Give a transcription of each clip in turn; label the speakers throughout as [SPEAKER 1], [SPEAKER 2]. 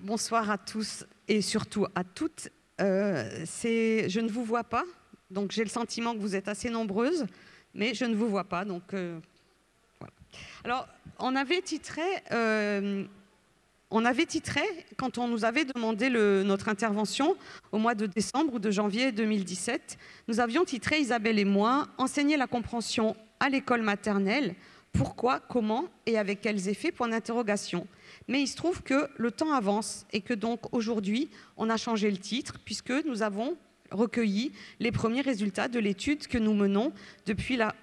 [SPEAKER 1] Bonsoir à tous et surtout à toutes. Je ne vous vois pas, donc j'ai le sentiment que vous êtes assez nombreuses, mais je ne vous vois pas, donc voilà. Alors, on avait titré, quand on nous avait demandé notre intervention au mois de décembre ou de janvier 2017, nous avions titré, Isabelle et moi, enseigner la compréhension à l'école maternelle. Pourquoi, comment et avec quels effets, point d'interrogation. Mais il se trouve que le temps avance et que donc aujourd'hui, on a changé le titre puisque nous avons recueilli les premiers résultats de l'étude que nous menons depuis la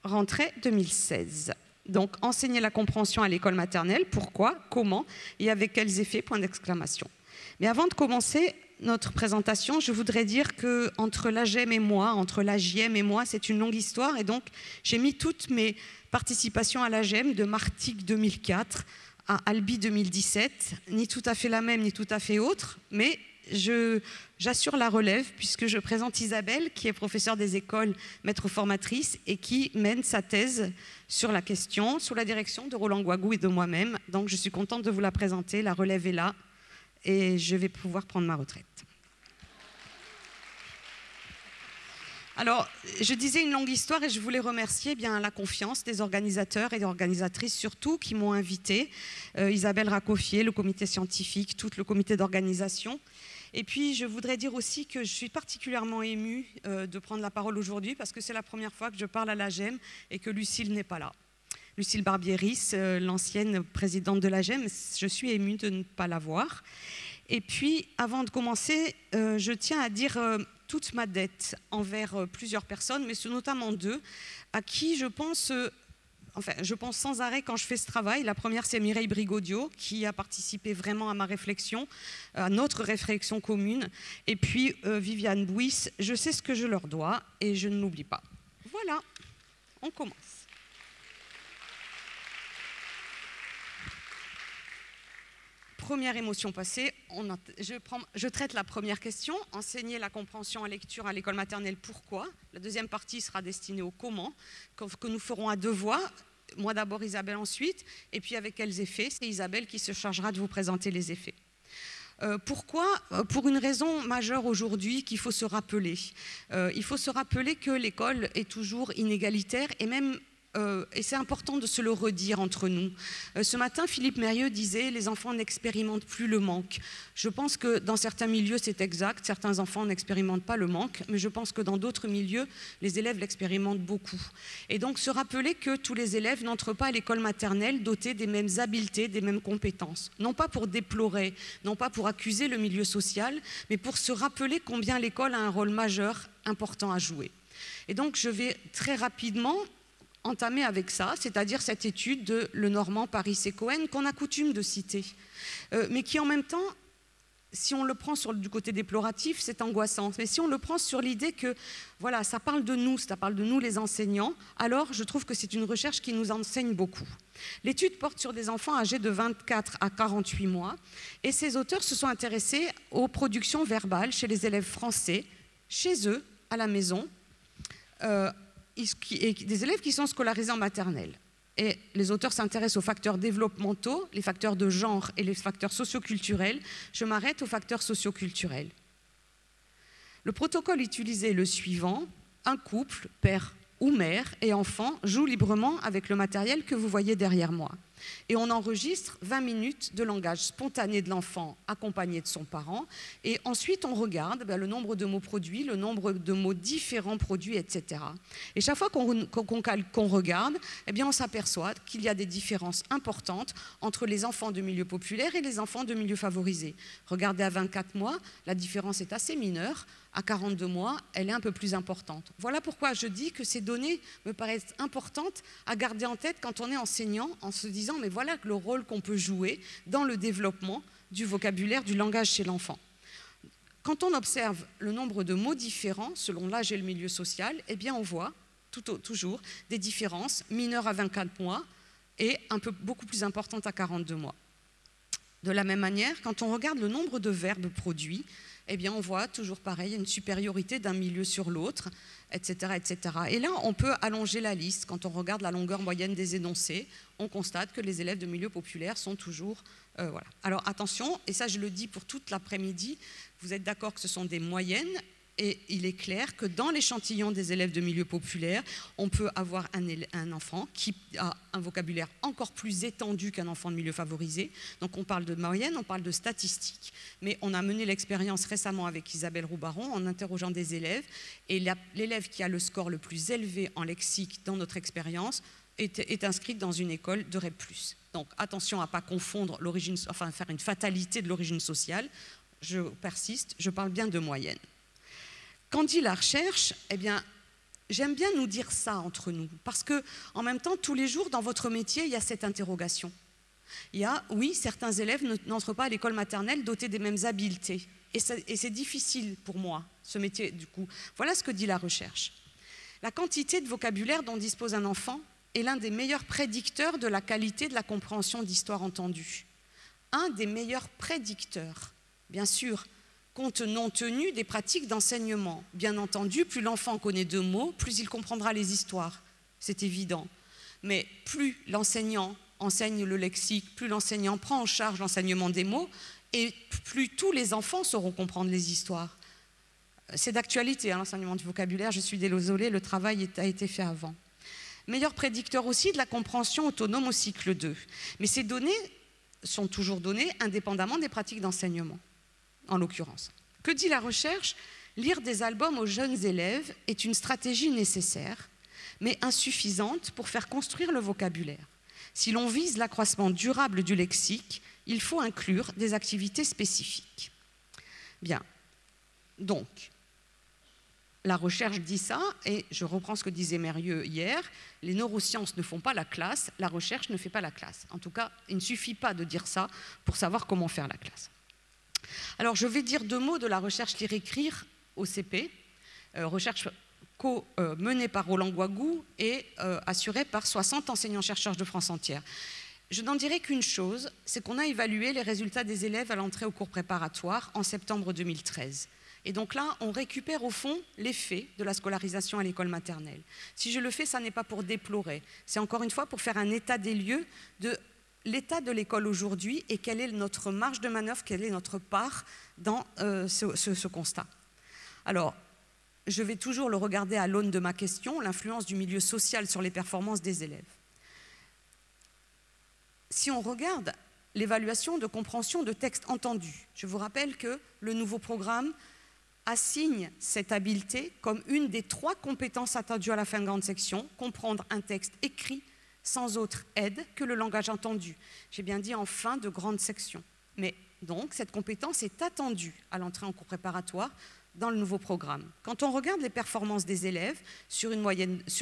[SPEAKER 1] rentrée 2016. Donc, enseigner la compréhension à l'école maternelle, pourquoi, comment et avec quels effets, point d'exclamation. Mais avant de commencer notre présentation, je voudrais dire qu'entre l'AGEM et moi, entre l'AGIEM et moi, c'est une longue histoire et donc j'ai mis toutes mes participations à l'AGEM de Martigues 2004 à Albi 2017, ni tout à fait la même, ni tout à fait autre, mais j'assure la relève puisque je présente Isabelle, qui est professeure des écoles, maître formatrice, et qui mène sa thèse sur la question, sous la direction de Roland Guagou et de moi-même. Donc je suis contente de vous la présenter, la relève est là, et je vais pouvoir prendre ma retraite. Alors, je disais une longue histoire et je voulais remercier bien la confiance des organisateurs et des organisatrices surtout qui m'ont invitée, Isabelle Racoffier, le comité scientifique, tout le comité d'organisation. Et puis, je voudrais dire aussi que je suis particulièrement émue de prendre la parole aujourd'hui parce que c'est la première fois que je parle à l'AGEM et que Lucille n'est pas là. Lucille Barbieris, l'ancienne présidente de l'AGEM, je suis émue de ne pas la voir. Et puis, avant de commencer, je tiens à dire toute ma dette envers plusieurs personnes, mais notamment deux, à qui je pense sans arrêt quand je fais ce travail. La première, c'est Mireille Brigaudio, qui a participé vraiment à ma réflexion, à notre réflexion commune. Et puis, Viviane Bouis, je sais ce que je leur dois et je ne l'oublie pas. Voilà, on commence. Première émotion passée, je traite la première question, enseigner la compréhension à lecture à l'école maternelle, pourquoi. La deuxième partie sera destinée au comment, que nous ferons à deux voix, moi d'abord, Isabelle ensuite, et puis avec quels effets, c'est Isabelle qui se chargera de vous présenter les effets. Pourquoi? Pour une raison majeure aujourd'hui qu'il faut se rappeler. Il faut se rappeler que l'école est toujours inégalitaire et même et c'est important de se le redire entre nous. Ce matin, Philippe Mérieux disait « les enfants n'expérimentent plus le manque ». Je pense que dans certains milieux, c'est exact. Certains enfants n'expérimentent pas le manque, mais je pense que dans d'autres milieux, les élèves l'expérimentent beaucoup. Et donc, se rappeler que tous les élèves n'entrent pas à l'école maternelle dotés des mêmes habiletés, des mêmes compétences. Non pas pour déplorer, non pas pour accuser le milieu social, mais pour se rappeler combien l'école a un rôle majeur, important à jouer. Et donc, je vais très rapidement entamer avec ça, c'est-à-dire cette étude de Lenormand, Paris et Cohen qu'on a coutume de citer, mais qui en même temps, si on le prend du côté déploratif, c'est angoissant. Mais si on le prend sur l'idée que, voilà, ça parle de nous les enseignants, alors je trouve que c'est une recherche qui nous enseigne beaucoup. L'étude porte sur des enfants âgés de 24 à 48 mois, et ces auteurs se sont intéressés aux productions verbales chez les élèves français, chez eux, à la maison, et des élèves qui sont scolarisés en maternelle. Et les auteurs s'intéressent aux facteurs développementaux, les facteurs de genre et les facteurs socioculturels. Je m'arrête aux facteurs socioculturels. Le protocole utilisé est le suivant. Un couple, père ou mère et enfant, joue librement avec le matériel que vous voyez derrière moi. Et on enregistre 20 minutes de langage spontané de l'enfant accompagné de son parent. Et ensuite, on regarde le nombre de mots produits, le nombre de mots différents produits, etc. Et chaque fois qu'on regarde, eh bien, on s'aperçoit qu'il y a des différences importantes entre les enfants de milieux populaires et les enfants de milieux favorisés. Regardez à 24 mois, la différence est assez mineure. À 42 mois, elle est un peu plus importante. Voilà pourquoi je dis que ces données me paraissent importantes à garder en tête quand on est enseignant, en se disant, mais voilà le rôle qu'on peut jouer dans le développement du vocabulaire, du langage chez l'enfant. Quand on observe le nombre de mots différents, selon l'âge et le milieu social, eh bien on voit toujours des différences mineures à 24 mois et beaucoup plus importantes à 42 mois. De la même manière, quand on regarde le nombre de verbes produits, eh bien on voit toujours pareil, une supériorité d'un milieu sur l'autre, etc., etc. Et là, on peut allonger la liste. Quand on regarde la longueur moyenne des énoncés, on constate que les élèves de milieux populaires sont toujours... voilà. Alors attention, et ça je le dis pour toute l'après-midi, vous êtes d'accord que ce sont des moyennes, et il est clair que dans l'échantillon des élèves de milieux populaires, on peut avoir un enfant qui a un vocabulaire encore plus étendu qu'un enfant de milieu favorisé. Donc on parle de moyenne, on parle de statistiques. Mais on a mené l'expérience récemment avec Isabelle Roubaron en interrogeant des élèves. Et l'élève qui a le score le plus élevé en lexique dans notre expérience est inscrite dans une école de REP+. Donc attention à ne pas confondre l'origine, enfin faire une fatalité de l'origine sociale. Je persiste, je parle bien de moyenne. Quand dit la recherche, eh bien, j'aime bien nous dire ça entre nous, parce que en même temps, tous les jours, dans votre métier, il y a cette interrogation. Il y a, oui, certains élèves n'entrent pas à l'école maternelle dotés des mêmes habiletés, et c'est difficile pour moi, ce métier, du coup. Voilà ce que dit la recherche. La quantité de vocabulaire dont dispose un enfant est l'un des meilleurs prédicteurs de la qualité de la compréhension d'histoire entendue. Un des meilleurs prédicteurs, bien sûr, compte non tenu des pratiques d'enseignement. Bien entendu, plus l'enfant connaît 2 mots, plus il comprendra les histoires. C'est évident. Mais plus l'enseignant enseigne le lexique, plus l'enseignant prend en charge l'enseignement des mots, et plus tous les enfants sauront comprendre les histoires. C'est d'actualité, hein, l'enseignement du vocabulaire. Je suis désolée, le travail a été fait avant. Meilleur prédicteur aussi de la compréhension autonome au cycle 2. Mais ces données sont toujours données indépendamment des pratiques d'enseignement. En l'occurrence. Que dit la recherche? Lire des albums aux jeunes élèves est une stratégie nécessaire, mais insuffisante pour faire construire le vocabulaire. Si l'on vise l'accroissement durable du lexique, il faut inclure des activités spécifiques. Bien, donc, la recherche dit ça, et je reprends ce que disait Mérieux hier, les neurosciences ne font pas la classe, la recherche ne fait pas la classe. En tout cas, il ne suffit pas de dire ça pour savoir comment faire la classe. Alors, je vais dire 2 mots de la recherche lire-écrire au CP, recherche menée par Roland Guagou et assurée par 60 enseignants-chercheurs de France entière. Je n'en dirai qu'une chose, c'est qu'on a évalué les résultats des élèves à l'entrée au cours préparatoire en septembre 2013. Et donc là, on récupère au fond l'effet de la scolarisation à l'école maternelle. Si je le fais, ça n'est pas pour déplorer, c'est encore une fois pour faire un état des lieux de l'état de l'école aujourd'hui et quelle est notre marge de manœuvre, quelle est notre part dans ce constat. Alors, je vais toujours le regarder à l'aune de ma question, l'influence du milieu social sur les performances des élèves. Si on regarde l'évaluation de compréhension de texte entendu, je vous rappelle que le nouveau programme assigne cette habileté comme une des 3 compétences attendues à la fin de grande section, comprendre un texte écrit sans autre aide que le langage entendu. J'ai bien dit en fin de grande section. Mais donc, cette compétence est attendue à l'entrée en cours préparatoire dans le nouveau programme. Quand on regarde les performances des élèves sur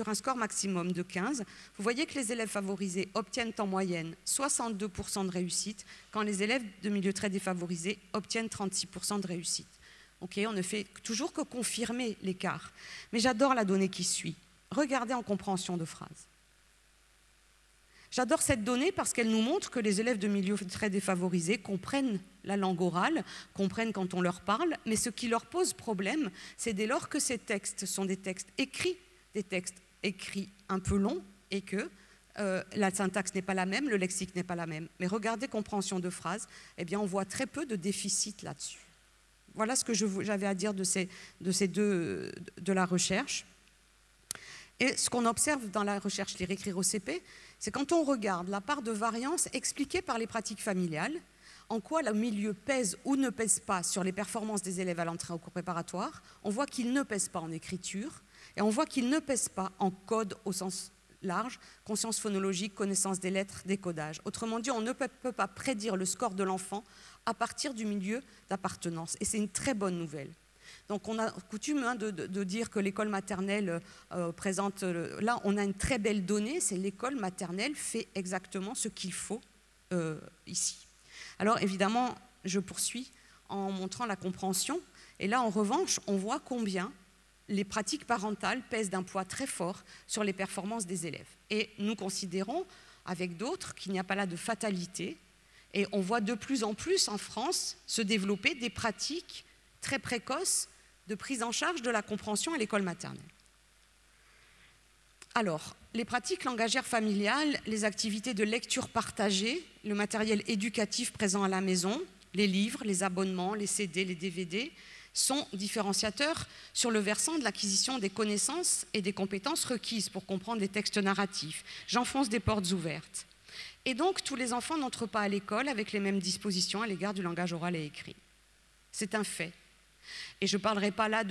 [SPEAKER 1] un score maximum de 15, vous voyez que les élèves favorisés obtiennent en moyenne 62% de réussite, quand les élèves de milieux très défavorisés obtiennent 36% de réussite. Ok, on ne fait toujours que confirmer l'écart. Mais j'adore la donnée qui suit. Regardez en compréhension de phrase. J'adore cette donnée parce qu'elle nous montre que les élèves de milieux très défavorisés comprennent la langue orale, comprennent quand on leur parle, mais ce qui leur pose problème, c'est dès lors que ces textes sont des textes écrits un peu longs, et que la syntaxe n'est pas la même, le lexique n'est pas la même. Mais regardez compréhension de phrase, eh bien on voit très peu de déficit là-dessus. Voilà ce que j'avais à dire de la recherche. Et ce qu'on observe dans la recherche lire-écrire au CP, c'est quand on regarde la part de variance expliquée par les pratiques familiales, en quoi le milieu pèse ou ne pèse pas sur les performances des élèves à l'entrée au cours préparatoire, on voit qu'il ne pèse pas en écriture, et on voit qu'il ne pèse pas en code au sens large, conscience phonologique, connaissance des lettres, décodage. Autrement dit, on ne peut pas prédire le score de l'enfant à partir du milieu d'appartenance, et c'est une très bonne nouvelle. Donc on a coutume de dire que l'école maternelle présente... là, on a une très belle donnée, c'est l'école maternelle fait exactement ce qu'il faut ici. Alors évidemment, je poursuis en montrant la compréhension. Et là, en revanche, on voit combien les pratiques parentales pèsent d'un poids très fort sur les performances des élèves. Et nous considérons, avec d'autres, qu'il n'y a pas là de fatalité. Et on voit de plus en plus en France se développer des pratiques très précoce de prise en charge de la compréhension à l'école maternelle. Alors, les pratiques langagières familiales, les activités de lecture partagée, le matériel éducatif présent à la maison, les livres, les abonnements, les CD, les DVD, sont différenciateurs sur le versant de l'acquisition des connaissances et des compétences requises pour comprendre les textes narratifs. J'enfonce des portes ouvertes. Et donc, tous les enfants n'entrent pas à l'école avec les mêmes dispositions à l'égard du langage oral et écrit. C'est un fait. Et je ne parlerai pas là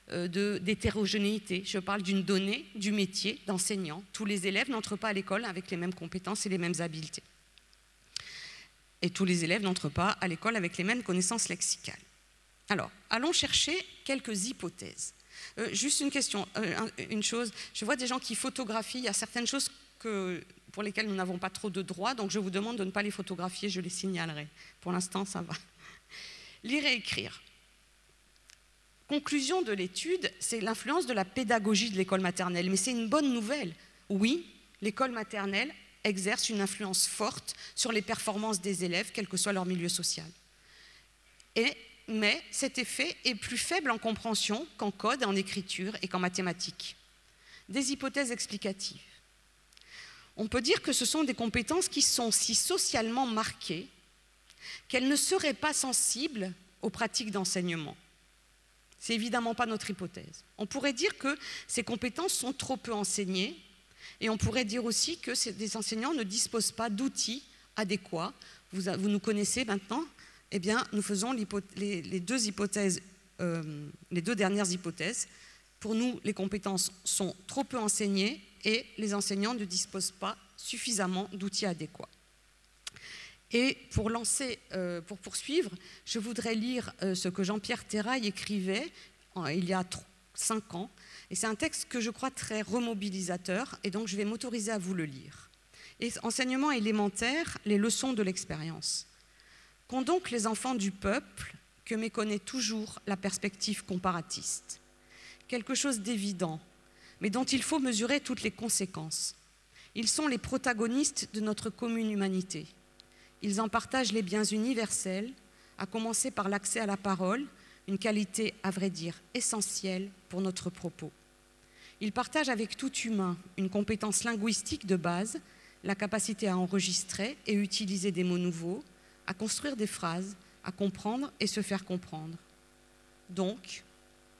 [SPEAKER 1] d'hétérogénéité, je parle d'une donnée du métier d'enseignant. Tous les élèves n'entrent pas à l'école avec les mêmes compétences et les mêmes habiletés. Et tous les élèves n'entrent pas à l'école avec les mêmes connaissances lexicales. Alors, allons chercher quelques hypothèses. Juste une question, une chose, je vois des gens qui photographient, il y a certaines choses pour lesquelles nous n'avons pas trop de droits, donc je vous demande de ne pas les photographier, je les signalerai. Pour l'instant, ça va. Lire et écrire. Conclusion de l'étude, c'est l'influence de la pédagogie de l'école maternelle, mais c'est une bonne nouvelle. Oui, l'école maternelle exerce une influence forte sur les performances des élèves, quel que soit leur milieu social. Mais cet effet est plus faible en compréhension qu'en code, en écriture et qu'en mathématiques. Des hypothèses explicatives. On peut dire que ce sont des compétences qui sont si socialement marquées qu'elles ne seraient pas sensibles aux pratiques d'enseignement. Ce n'est évidemment pas notre hypothèse. On pourrait dire que ces compétences sont trop peu enseignées et on pourrait dire aussi que des enseignants ne disposent pas d'outils adéquats. Vous nous connaissez maintenant. Eh bien, nous faisons les deux dernières hypothèses. Pour nous, les compétences sont trop peu enseignées et les enseignants ne disposent pas suffisamment d'outils adéquats. Et pour poursuivre, je voudrais lire ce que Jean-Pierre Terrail écrivait il y a 5 ans. Et c'est un texte que je crois très remobilisateur, et donc je vais m'autoriser à vous le lire. Enseignement élémentaire, les leçons de l'expérience. Qu'ont donc les enfants du peuple que méconnaît toujours la perspective comparatiste? Quelque chose d'évident, mais dont il faut mesurer toutes les conséquences. Ils sont les protagonistes de notre commune humanité. Ils en partagent les biens universels, à commencer par l'accès à la parole, une qualité, à vrai dire, essentielle pour notre propos. Ils partagent avec tout humain une compétence linguistique de base, la capacité à enregistrer et utiliser des mots nouveaux, à construire des phrases, à comprendre et se faire comprendre. Donc,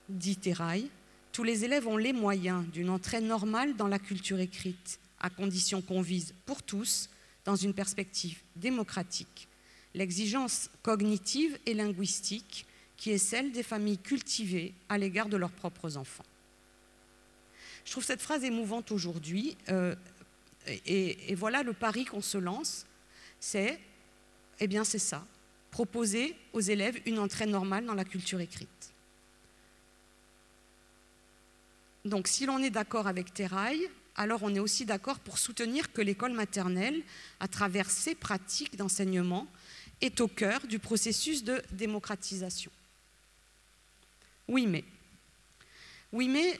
[SPEAKER 1] dit Terrail, tous les élèves ont les moyens d'une entrée normale dans la culture écrite, à condition qu'on vise pour tous, dans une perspective démocratique, l'exigence cognitive et linguistique qui est celle des familles cultivées à l'égard de leurs propres enfants. Je trouve cette phrase émouvante aujourd'hui, et voilà le pari qu'on se lance, c'est ça, proposer aux élèves une entrée normale dans la culture écrite. Donc si l'on est d'accord avec Terrail, alors on est aussi d'accord pour soutenir que l'école maternelle, à travers ses pratiques d'enseignement, est au cœur du processus de démocratisation. Oui, mais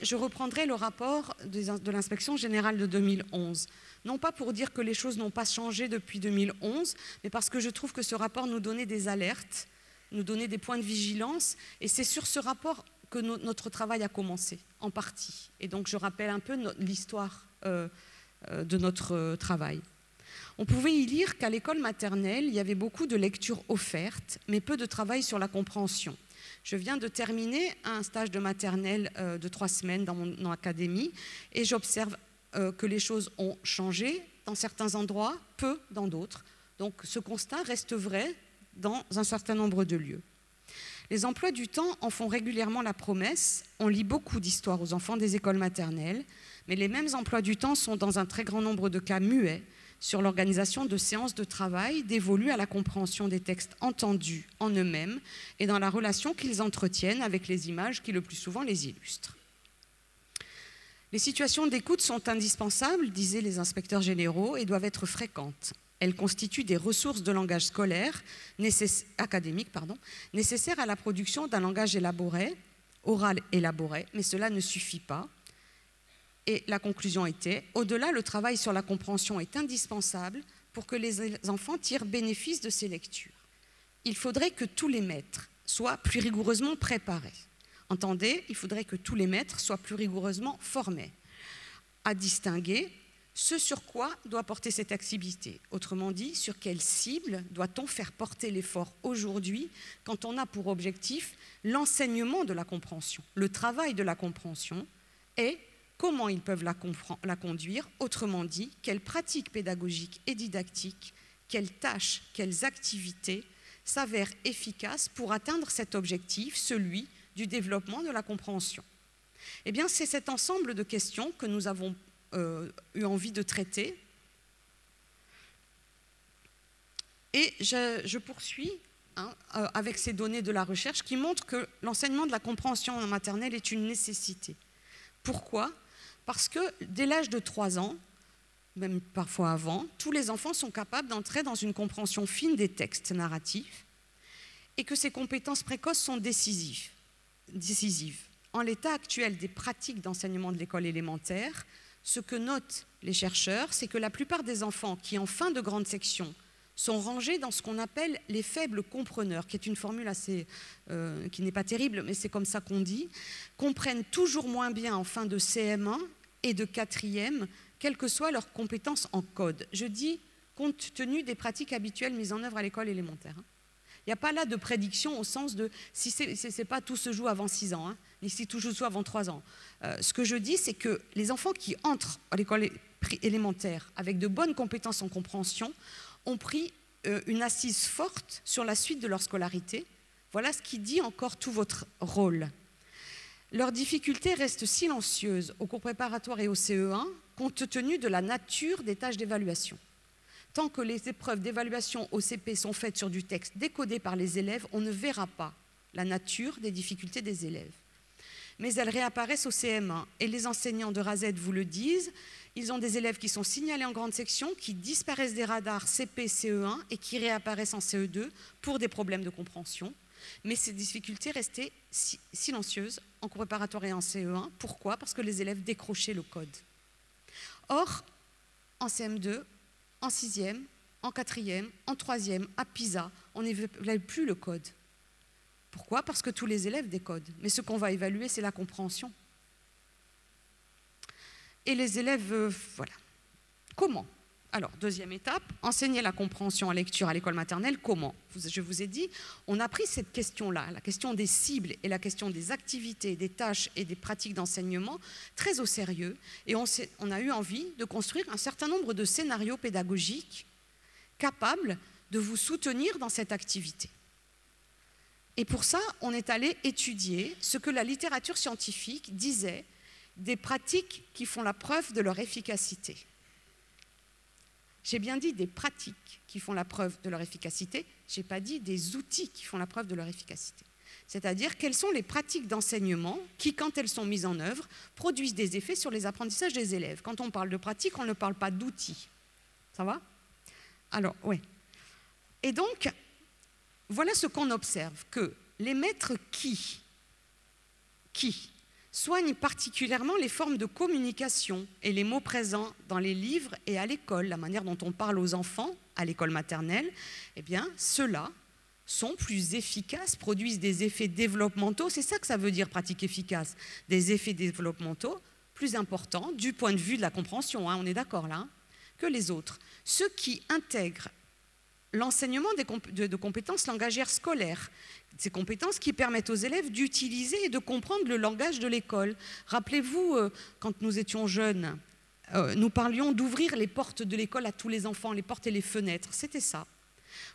[SPEAKER 1] je reprendrai le rapport de l'inspection générale de 2011. Non pas pour dire que les choses n'ont pas changé depuis 2011, mais parce que je trouve que ce rapport nous donnait des alertes, nous donnait des points de vigilance, et c'est sur ce rapport que notre travail a commencé, en partie. Et donc je rappelle un peu l'histoire de notre travail. On pouvait y lire qu'à l'école maternelle, il y avait beaucoup de lectures offertes, mais peu de travail sur la compréhension. Je viens de terminer un stage de maternelle de 3 semaines dans mon académie, et j'observe que les choses ont changé dans certains endroits, peu dans d'autres. Donc ce constat reste vrai dans un certain nombre de lieux. Les emplois du temps en font régulièrement la promesse. On lit beaucoup d'histoires aux enfants des écoles maternelles, mais les mêmes emplois du temps sont dans un très grand nombre de cas muets sur l'organisation de séances de travail dévolues à la compréhension des textes entendus en eux-mêmes et dans la relation qu'ils entretiennent avec les images qui le plus souvent les illustrent. Les situations d'écoute sont indispensables, disaient les inspecteurs généraux, et doivent être fréquentes. Elles constituent des ressources de langage scolaire, académique, nécessaires à la production d'un langage élaboré, oral élaboré, mais cela ne suffit pas. Et la conclusion était, au-delà, le travail sur la compréhension est indispensable pour que les enfants tirent bénéfice de ces lectures. Il faudrait que tous les maîtres, soient plus rigoureusement préparés. Entendez, il faudrait que tous les maîtres soient plus rigoureusement formés à distinguer ce sur quoi doit porter cette activité. Autrement dit, sur quelle cible doit-on faire porter l'effort aujourd'hui quand on a pour objectif l'enseignement de la compréhension, le travail de la compréhension et comment ils peuvent la conduire, autrement dit, quelles pratiques pédagogiques et didactiques, quelles tâches, quelles activités s'avèrent efficaces pour atteindre cet objectif, celui du développement de la compréhension. Eh bien, c'est cet ensemble de questions que nous avons eu envie de traiter. Et je poursuis avec ces données de la recherche qui montrent que l'enseignement de la compréhension en maternelle est une nécessité. Pourquoi ? Parce que dès l'âge de 3 ans, même parfois avant, tous les enfants sont capables d'entrer dans une compréhension fine des textes narratifs et que ces compétences précoces sont décisives. En l'état actuel des pratiques d'enseignement de l'école élémentaire, ce que notent les chercheurs, c'est que la plupart des enfants qui, en fin de grande section, sont rangés dans ce qu'on appelle les faibles compreneurs, qui est une formule assez, qui n'est pas terrible, mais c'est comme ça qu'on dit, comprennent toujours moins bien en fin de CM1 et de 4e, quelles que soient leurs compétences en code. Je dis compte tenu des pratiques habituelles mises en œuvre à l'école élémentaire. Il n'y a pas là de prédiction au sens de si c'est pas tout se joue avant 6 ans, hein, ni si tout se joue avant 3 ans. Ce que je dis, c'est que les enfants qui entrent à l'école élémentaire avec de bonnes compétences en compréhension ont pris une assise forte sur la suite de leur scolarité. Voilà ce qui dit encore tout votre rôle. Leurs difficultés restent silencieuses au cours préparatoire et au CE1, compte tenu de la nature des tâches d'évaluation. Tant que les épreuves d'évaluation au CP sont faites sur du texte décodé par les élèves, on ne verra pas la nature des difficultés des élèves. Mais elles réapparaissent au CM1 et les enseignants de RASED vous le disent, ils ont des élèves qui sont signalés en grande section, qui disparaissent des radars CP, CE1 et qui réapparaissent en CE2 pour des problèmes de compréhension. Mais ces difficultés restaient silencieuses en cours préparatoire et en CE1. Pourquoi ? Parce que les élèves décrochaient le code. Or, en CM2, en 6e, en 4e, en 3e, à PISA, on n'évalue plus le code. Pourquoi ? Parce que tous les élèves décodent. Mais ce qu'on va évaluer, c'est la compréhension. Et les élèves, voilà. Comment ? Alors, deuxième étape, enseigner la compréhension en lecture à l'école maternelle, comment ? Je vous ai dit, on a pris cette question-là, la question des cibles et la question des activités, des tâches et des pratiques d'enseignement très au sérieux et on a eu envie de construire un certain nombre de scénarios pédagogiques capables de vous soutenir dans cette activité. Et pour ça, on est allé étudier ce que la littérature scientifique disait des pratiques qui font la preuve de leur efficacité. J'ai bien dit des pratiques qui font la preuve de leur efficacité, je n'ai pas dit des outils qui font la preuve de leur efficacité. C'est-à-dire quelles sont les pratiques d'enseignement qui, quand elles sont mises en œuvre, produisent des effets sur les apprentissages des élèves. Quand on parle de pratique, on ne parle pas d'outils. Ça va ? Alors, oui. Et donc, voilà ce qu'on observe, que les maîtres qui soignent particulièrement les formes de communication et les mots présents dans les livres et à l'école, la manière dont on parle aux enfants à l'école maternelle, eh bien, ceux-là sont plus efficaces, produisent des effets développementaux, c'est ça que ça veut dire pratique efficace, des effets développementaux plus importants du point de vue de la compréhension, hein, on est d'accord là, que les autres. Ceux qui intègrent l'enseignement de compétences langagières scolaires, ces compétences qui permettent aux élèves d'utiliser et de comprendre le langage de l'école. Rappelez-vous, quand nous étions jeunes, nous parlions d'ouvrir les portes de l'école à tous les enfants, les portes et les fenêtres, c'était ça.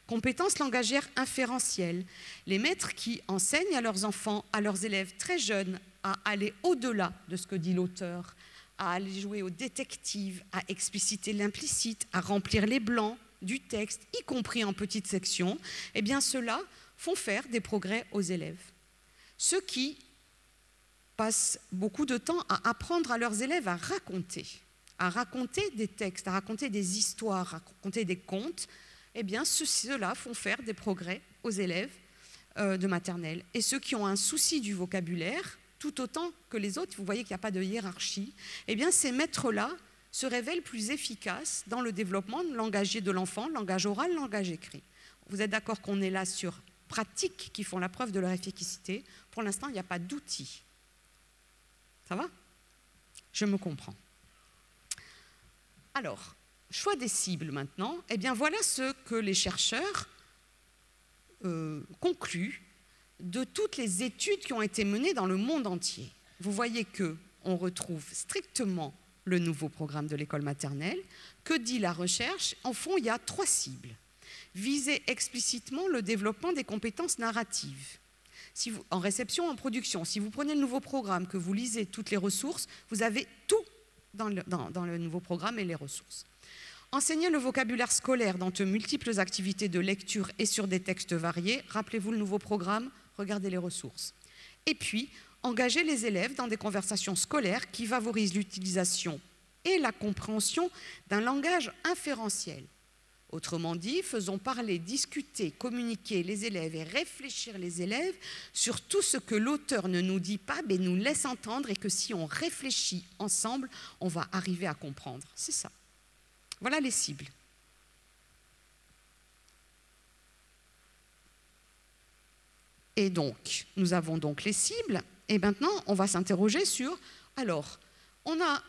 [SPEAKER 1] Compétences langagières inférentielles, les maîtres qui enseignent à leurs enfants, à leurs élèves très jeunes, à aller au-delà de ce que dit l'auteur, à aller jouer au détective, à expliciter l'implicite, à remplir les blancs du texte, y compris en petite section, eh bien ceux-là font faire des progrès aux élèves. Ceux qui passent beaucoup de temps à apprendre à leurs élèves à raconter des textes, à raconter des histoires, à raconter des contes, eh bien ceux-là font faire des progrès aux élèves de maternelle. Et ceux qui ont un souci du vocabulaire, tout autant que les autres, vous voyez qu'il n'y a pas de hiérarchie, eh bien ces maîtres-là se révèlent plus efficaces dans le développement langagier de l'enfant, langage oral, langage écrit. Vous êtes d'accord qu'on est là sur pratiques qui font la preuve de leur efficacité. Pour l'instant, il n'y a pas d'outils. Ça va? Je me comprends. Alors, choix des cibles maintenant. Eh bien, voilà ce que les chercheurs concluent de toutes les études qui ont été menées dans le monde entier. Vous voyez qu'on retrouve strictement le nouveau programme de l'école maternelle. Que dit la recherche? En fond, il y a 3 cibles. Viser explicitement le développement des compétences narratives. En réception, en production, si vous prenez le nouveau programme, que vous lisez toutes les ressources, vous avez tout dans le nouveau programme et les ressources. Enseigner le vocabulaire scolaire dans de multiples activités de lecture et sur des textes variés. Rappelez-vous le nouveau programme, regardez les ressources. Et puis, engager les élèves dans des conversations scolaires qui favorisent l'utilisation et la compréhension d'un langage inférentiel. Autrement dit, faisons parler, discuter, communiquer les élèves et réfléchir les élèves sur tout ce que l'auteur ne nous dit pas, mais nous laisse entendre, et que si on réfléchit ensemble, on va arriver à comprendre. C'est ça. Voilà les cibles. Et donc, nous avons donc les cibles, et maintenant, on va s'interroger sur, alors, on a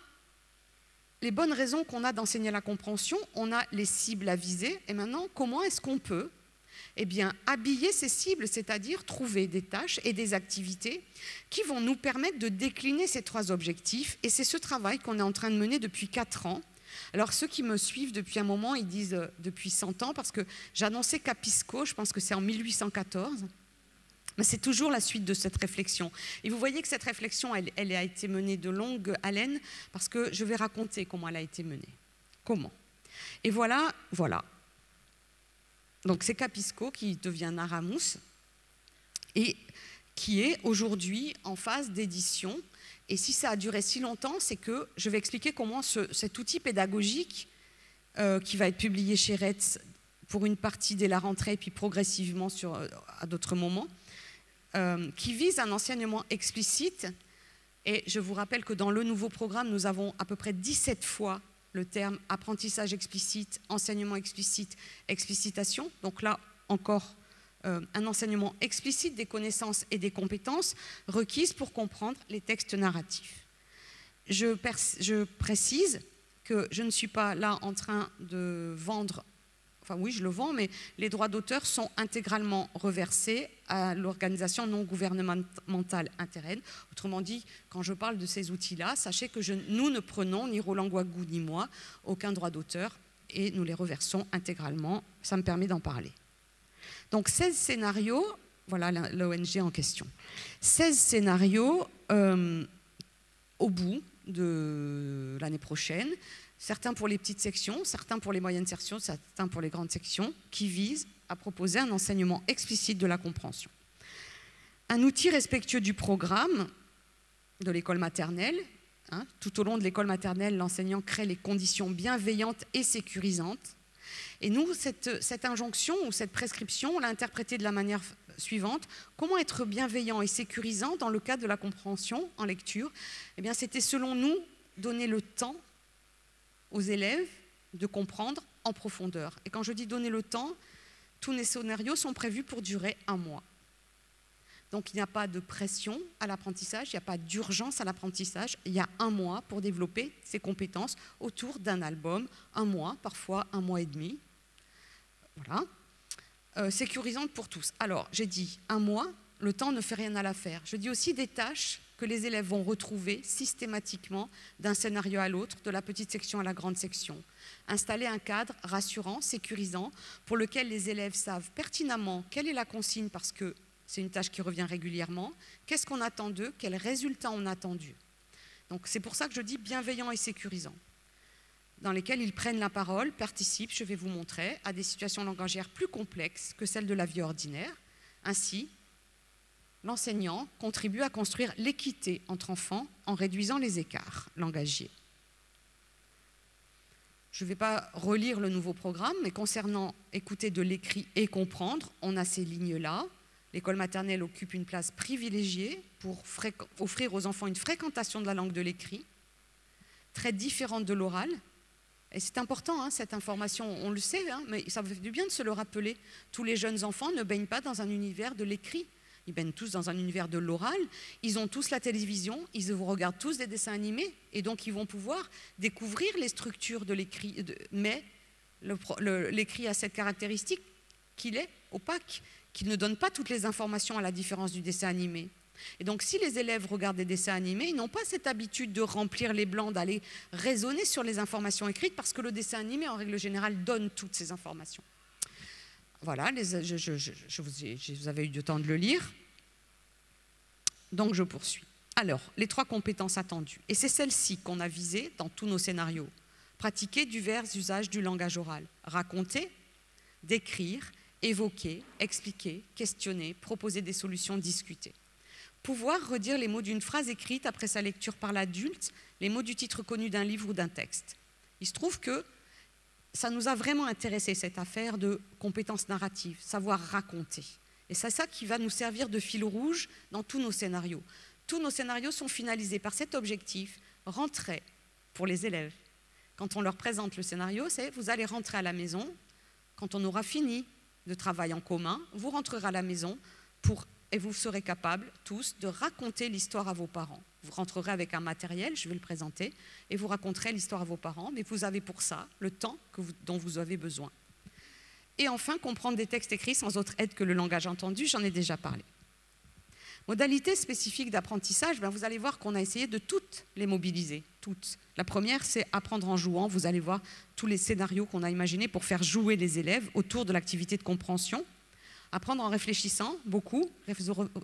[SPEAKER 1] les bonnes raisons qu'on a d'enseigner la compréhension, on a les cibles à viser, et maintenant, comment est-ce qu'on peut habiller ces cibles, c'est-à-dire trouver des tâches et des activités qui vont nous permettre de décliner ces 3 objectifs, et c'est ce travail qu'on est en train de mener depuis 4 ans. Alors, ceux qui me suivent depuis un moment, ils disent depuis 100 ans, parce que j'annonçais Capisco, je pense que c'est en 1814, mais c'est toujours la suite de cette réflexion. Et vous voyez que cette réflexion, elle a été menée de longue haleine, parce que je vais raconter comment elle a été menée. Comment? Et voilà. Donc c'est Capisco qui devient Naramous, et qui est aujourd'hui en phase d'édition. Et si ça a duré si longtemps, c'est que je vais expliquer comment cet outil pédagogique, qui va être publié chez Retz pour une partie dès la rentrée, puis progressivement à d'autres moments, qui vise un enseignement explicite. Et je vous rappelle que dans le nouveau programme, nous avons à peu près 17 fois le terme apprentissage explicite, enseignement explicite, explicitation. Donc là, encore un enseignement explicite des connaissances et des compétences requises pour comprendre les textes narratifs. Je précise que je ne suis pas là en train de vendre, enfin oui, je le vends, mais les droits d'auteur sont intégralement reversés à l'organisation non gouvernementale Interreg. Autrement dit, quand je parle de ces outils-là, sachez que nous ne prenons, ni Roland Guagou ni moi, aucun droit d'auteur, et nous les reversons intégralement. Ça me permet d'en parler. Donc 16 scénarios, voilà l'ONG en question. 16 scénarios au bout de l'année prochaine, certains pour les petites sections, certains pour les moyennes sections, certains pour les grandes sections, qui visent à proposer un enseignement explicite de la compréhension. Un outil respectueux du programme de l'école maternelle. Tout au long de l'école maternelle, l'enseignant crée les conditions bienveillantes et sécurisantes. Et nous, cette injonction ou cette prescription, on l'a interprétée de la manière suivante. Comment être bienveillant et sécurisant dans le cadre de la compréhension en lecture? Eh bien, c'était selon nous donner le temps aux élèves de comprendre en profondeur. Et quand je dis donner le temps, tous les scénarios sont prévus pour durer 1 mois. Donc il n'y a pas de pression à l'apprentissage, il n'y a pas d'urgence à l'apprentissage, il y a 1 mois pour développer ses compétences autour d'un album, 1 mois, parfois 1 mois et demi. Voilà. Sécurisante pour tous. Alors, j'ai dit 1 mois, le temps ne fait rien à l'affaire. Je dis aussi des tâches que les élèves vont retrouver systématiquement d'un scénario à l'autre, de la petite section à la grande section. Installer un cadre rassurant, sécurisant, pour lequel les élèves savent pertinemment quelle est la consigne, parce que c'est une tâche qui revient régulièrement, qu'est-ce qu'on attend d'eux, quels résultats on attend d'eux. Donc c'est pour ça que je dis bienveillant et sécurisant, dans lesquels ils prennent la parole, participent, je vais vous montrer, à des situations langagières plus complexes que celles de la vie ordinaire. Ainsi, l'enseignant contribue à construire l'équité entre enfants en réduisant les écarts langagiers. Je ne vais pas relire le nouveau programme, mais concernant écouter de l'écrit et comprendre, on a ces lignes-là. L'école maternelle occupe une place privilégiée pour offrir aux enfants une fréquentation de la langue de l'écrit, très différente de l'oral, Et c'est important, hein, cette information, on le sait, hein, mais ça fait du bien de se le rappeler. Tous les jeunes enfants ne baignent pas dans un univers de l'écrit. Ils baignent tous dans un univers de l'oral, ils ont tous la télévision, ils regardent tous des dessins animés, et donc ils vont pouvoir découvrir les structures de l'écrit. Mais l'écrit a cette caractéristique qu'il est opaque, qu'il ne donne pas toutes les informations à la différence du dessin animé. Et donc si les élèves regardent des dessins animés, ils n'ont pas cette habitude de remplir les blancs, d'aller raisonner sur les informations écrites, parce que le dessin animé, en règle générale, donne toutes ces informations. Voilà, vous avez eu du temps de le lire. Donc je poursuis. Alors, les 3 compétences attendues. Et c'est celles-ci qu'on a visées dans tous nos scénarios. Pratiquer divers usages du langage oral. Raconter, décrire, évoquer, expliquer, questionner, proposer des solutions, discuter. Pouvoir redire les mots d'une phrase écrite après sa lecture par l'adulte, les mots du titre connu d'un livre ou d'un texte. Il se trouve que ça nous a vraiment intéressé, cette affaire de compétences narratives, savoir raconter. Et c'est ça qui va nous servir de fil rouge dans tous nos scénarios. Tous nos scénarios sont finalisés par cet objectif, rentrer pour les élèves. Quand on leur présente le scénario, c'est vous allez rentrer à la maison, quand on aura fini de travail en commun, vous rentrerez à la maison et vous serez capables tous de raconter l'histoire à vos parents. Vous rentrerez avec un matériel, je vais le présenter, et vous raconterez l'histoire à vos parents, mais vous avez pour ça le temps dont vous avez besoin. Et enfin, comprendre des textes écrits sans autre aide que le langage entendu, j'en ai déjà parlé. Modalités spécifiques d'apprentissage, vous allez voir qu'on a essayé de toutes les mobiliser, toutes. La première, c'est apprendre en jouant. Vous allez voir tous les scénarios qu'on a imaginés pour faire jouer les élèves autour de l'activité de compréhension. Apprendre en réfléchissant, beaucoup,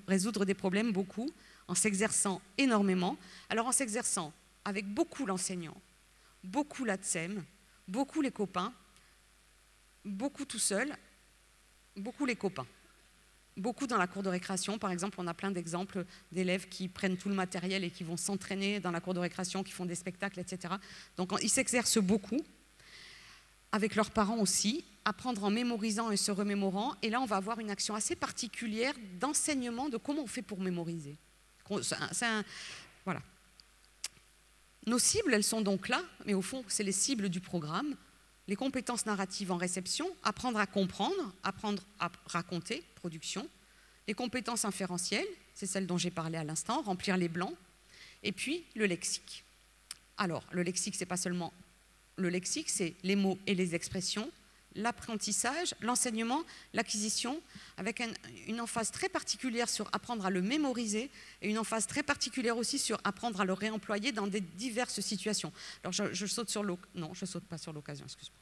[SPEAKER 1] résoudre des problèmes, beaucoup, en s'exerçant énormément. Alors en s'exerçant avec beaucoup l'enseignant, beaucoup l'ATSEM, beaucoup les copains, beaucoup tout seul, beaucoup les copains. Beaucoup dans la cour de récréation, par exemple, on a plein d'exemples d'élèves qui prennent tout le matériel et qui vont s'entraîner dans la cour de récréation, qui font des spectacles, etc. Donc ils s'exercent beaucoup, avec leurs parents aussi, apprendre en mémorisant et se remémorant. Et là, on va avoir une action assez particulière d'enseignement de comment on fait pour mémoriser. Voilà. Nos cibles, elles sont donc là, mais au fond, c'est les cibles du programme. Les compétences narratives en réception, apprendre à comprendre, apprendre à raconter, production. Les compétences inférentielles, c'est celles dont j'ai parlé à l'instant, remplir les blancs. Et puis, le lexique. Alors, le lexique, c'est pas seulement le lexique, c'est les mots et les expressions, l'apprentissage, l'enseignement, l'acquisition, avec une emphase très particulière sur apprendre à le mémoriser et une emphase très particulière aussi sur apprendre à le réemployer dans des diverses situations. Alors je saute sur l'occasion. Non, je ne saute pas sur l'occasion, excuse-moi.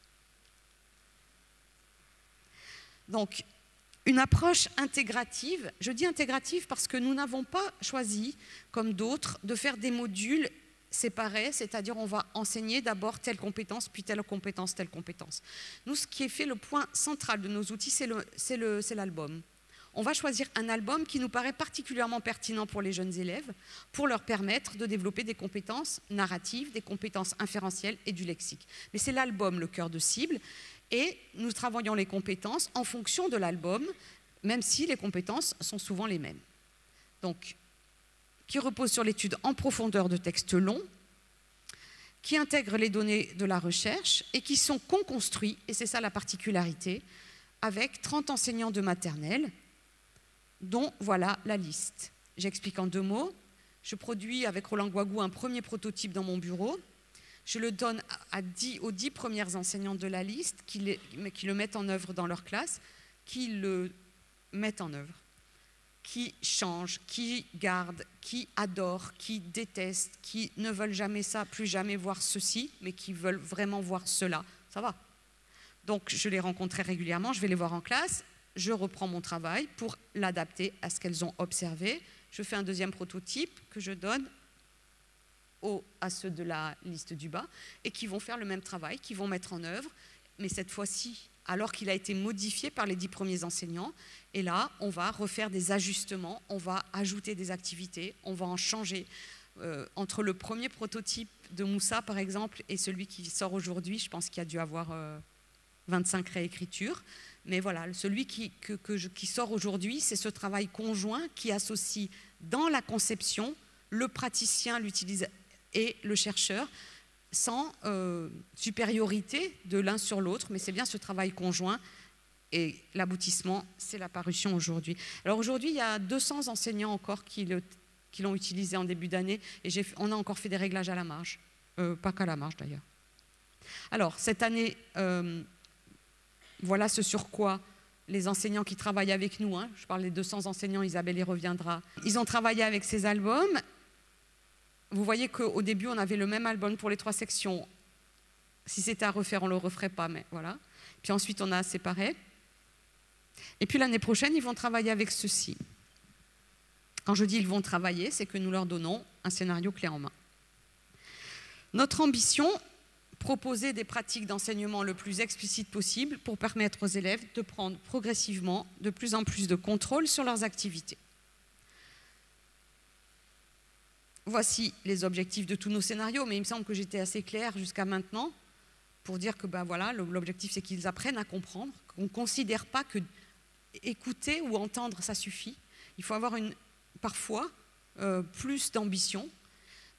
[SPEAKER 1] Donc, une approche intégrative. Je dis intégrative parce que nous n'avons pas choisi, comme d'autres, de faire des modules séparés, c'est-à-dire on va enseigner d'abord telle compétence, puis telle compétence, telle compétence. Nous, ce qui est fait le point central de nos outils, c'est l'album. On va choisir un album qui nous paraît particulièrement pertinent pour les jeunes élèves, pour leur permettre de développer des compétences narratives, des compétences inférentielles et du lexique. Mais c'est l'album le cœur de cible, et nous travaillons les compétences en fonction de l'album, même si les compétences sont souvent les mêmes. Donc, qui repose sur l'étude en profondeur de textes longs, qui intègrent les données de la recherche et qui sont co-construits, et c'est ça la particularité, avec 30 enseignants de maternelle, dont voilà la liste. J'explique en 2 mots. Je produis avec Roland Guagou un premier prototype dans mon bureau. Je le donne aux 10 premières enseignantes de la liste qui le mettent en œuvre dans leur classe, qui le mettent en œuvre, qui changent, qui gardent, qui adorent, qui détestent, qui ne veulent jamais ça, plus jamais voir ceci, mais qui veulent vraiment voir cela. Ça va. Donc je les rencontre très régulièrement, je vais les voir en classe, je reprends mon travail pour l'adapter à ce qu'elles ont observé. Je fais un deuxième prototype que je donne à ceux de la liste du bas et qui vont faire le même travail, qui vont mettre en œuvre, mais cette fois-ci, alors qu'il a été modifié par les 10 premiers enseignants. Et là, on va refaire des ajustements, on va ajouter des activités, on va en changer. Entre le premier prototype de Moussa, par exemple, et celui qui sort aujourd'hui, je pense qu'il y a dû avoir 25 réécritures. Mais voilà, celui qui sort aujourd'hui, c'est ce travail conjoint qui associe dans la conception le praticien, l'utilisateur et le chercheur. sans supériorité de l'un sur l'autre, mais c'est bien ce travail conjoint. Et l'aboutissement, c'est la parution aujourd'hui. Alors aujourd'hui, il y a 200 enseignants encore qui l'ont utilisé en début d'année, et on a encore fait des réglages à la marge. Pas qu'à la marge d'ailleurs. Alors, cette année, voilà ce sur quoi les enseignants qui travaillent avec nous, hein, je parle des 200 enseignants, Isabelle y reviendra, ils ont travaillé avec ces albums. Vous voyez qu'au début, on avait le même album pour les 3 sections. Si c'était à refaire, on ne le referait pas, mais voilà. Puis ensuite, on a séparé. Et puis l'année prochaine, ils vont travailler avec ceci. Quand je dis ils vont travailler, c'est que nous leur donnons un scénario clé en main. Notre ambition, proposer des pratiques d'enseignement le plus explicites possible pour permettre aux élèves de prendre progressivement de plus en plus de contrôle sur leurs activités. Voici les objectifs de tous nos scénarios, mais il me semble que j'étais assez claire jusqu'à maintenant pour dire que voilà, l'objectif c'est qu'ils apprennent à comprendre, qu'on ne considère pas que écouter ou entendre ça suffit. Il faut avoir parfois plus d'ambition,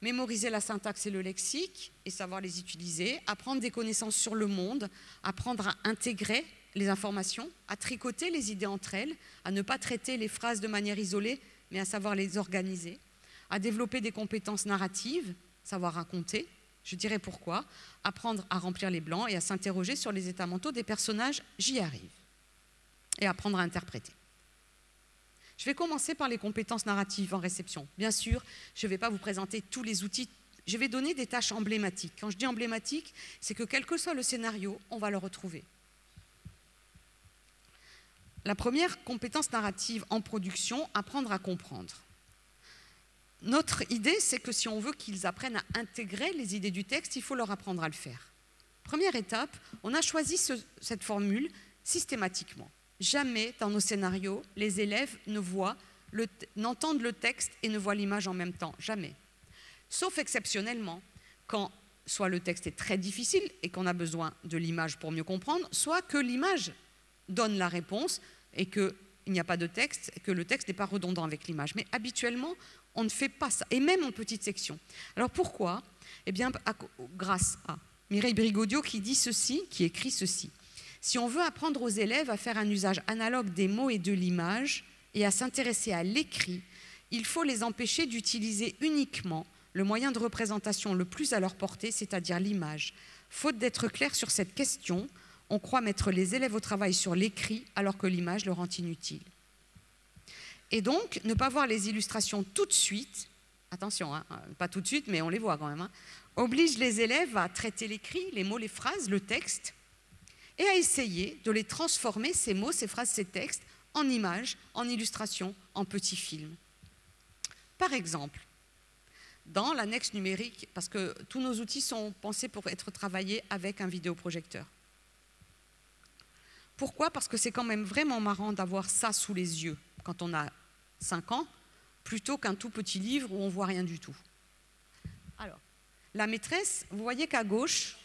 [SPEAKER 1] mémoriser la syntaxe et le lexique et savoir les utiliser, apprendre des connaissances sur le monde, apprendre à intégrer les informations, à tricoter les idées entre elles, à ne pas traiter les phrases de manière isolée, mais à savoir les organiser, à développer des compétences narratives, savoir raconter, je dirais pourquoi, apprendre à remplir les blancs et à s'interroger sur les états mentaux des personnages, j'y arrive, et apprendre à interpréter. Je vais commencer par les compétences narratives en réception. Bien sûr, je ne vais pas vous présenter tous les outils, je vais donner des tâches emblématiques. Quand je dis emblématiques, c'est que quel que soit le scénario, on va le retrouver. La première compétence narrative en production, apprendre à comprendre. Notre idée, c'est que si on veut qu'ils apprennent à intégrer les idées du texte, il faut leur apprendre à le faire. Première étape, on a choisi cette formule systématiquement. Jamais dans nos scénarios, les élèves n'entendent le texte et ne voient l'image en même temps. Jamais. Sauf exceptionnellement, quand soit le texte est très difficile et qu'on a besoin de l'image pour mieux comprendre, soit que l'image donne la réponse et qu'il n'y a pas de texte, et que le texte n'est pas redondant avec l'image. Mais habituellement, on ne fait pas ça, et même en petite section. Alors pourquoi? Eh bien, grâce à Mireille Brigaudio qui dit ceci, qui écrit ceci. Si on veut apprendre aux élèves à faire un usage analogue des mots et de l'image et à s'intéresser à l'écrit, il faut les empêcher d'utiliser uniquement le moyen de représentation le plus à leur portée, c'est-à-dire l'image. Faute d'être clair sur cette question, on croit mettre les élèves au travail sur l'écrit alors que l'image le rend inutile. Et donc, ne pas voir les illustrations tout de suite, attention, hein, pas tout de suite, mais on les voit quand même, hein, oblige les élèves à traiter l'écrit, les mots, les phrases, le texte, et à essayer de les transformer, ces mots, ces phrases, ces textes, en images, en illustrations, en petits films. Par exemple, dans l'annexe numérique, parce que tous nos outils sont pensés pour être travaillés avec un vidéoprojecteur. Pourquoi? Parce que c'est quand même vraiment marrant d'avoir ça sous les yeux quand on a 5 ans, plutôt qu'un tout petit livre où on ne voit rien du tout. Alors, la maîtresse, vous voyez qu'à gauche,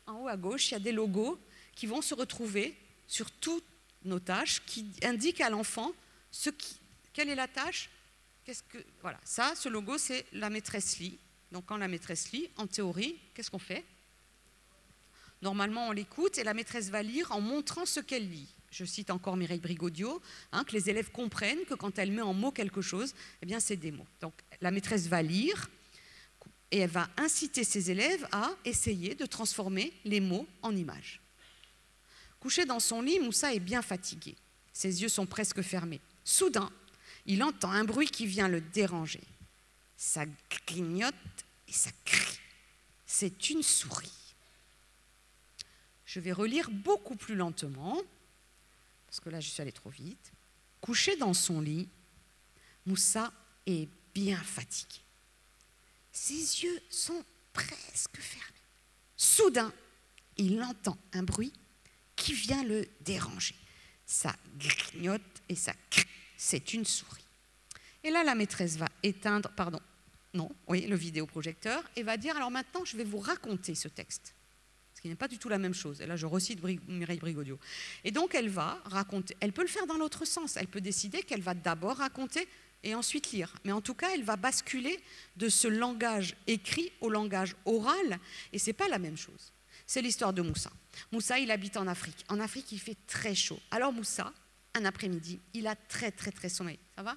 [SPEAKER 1] en haut à gauche, il y a des logos qui vont se retrouver sur toutes nos tâches, qui indiquent à l'enfant quelle est la tâche. Voilà, ça, ce logo, c'est la maîtresse lit. Donc quand la maîtresse lit, en théorie, qu'est-ce qu'on fait? Normalement, on l'écoute et la maîtresse va lire en montrant ce qu'elle lit. Je cite encore Mireille Brigaudio, hein, que les élèves comprennent que quand elle met en mots quelque chose, eh bien c'est des mots. Donc la maîtresse va lire et elle va inciter ses élèves à essayer de transformer les mots en images. Couché dans son lit, Moussa est bien fatigué. Ses yeux sont presque fermés. Soudain, il entend un bruit qui vient le déranger. Ça grignote et ça crie. C'est une souris. Je vais relire beaucoup plus lentement, parce que là, je suis allée trop vite. Couché dans son lit, Moussa est bien fatigué. Ses yeux sont presque fermés. Soudain, il entend un bruit qui vient le déranger. Ça grignote et ça crie. C'est une souris. Et là, la maîtresse va éteindre, le vidéoprojecteur et va dire, alors maintenant, je vais vous raconter ce texte. Ce qui n'est pas du tout la même chose. Et là, je recite Mireille Brigaudio. Et donc, elle va raconter, elle peut le faire dans l'autre sens. Elle peut décider qu'elle va d'abord raconter et ensuite lire. Mais en tout cas, elle va basculer de ce langage écrit au langage oral, et ce n'est pas la même chose. C'est l'histoire de Moussa. Moussa, il habite en Afrique. En Afrique, il fait très chaud. Alors Moussa, un après-midi, il a très sommeil. Ça va?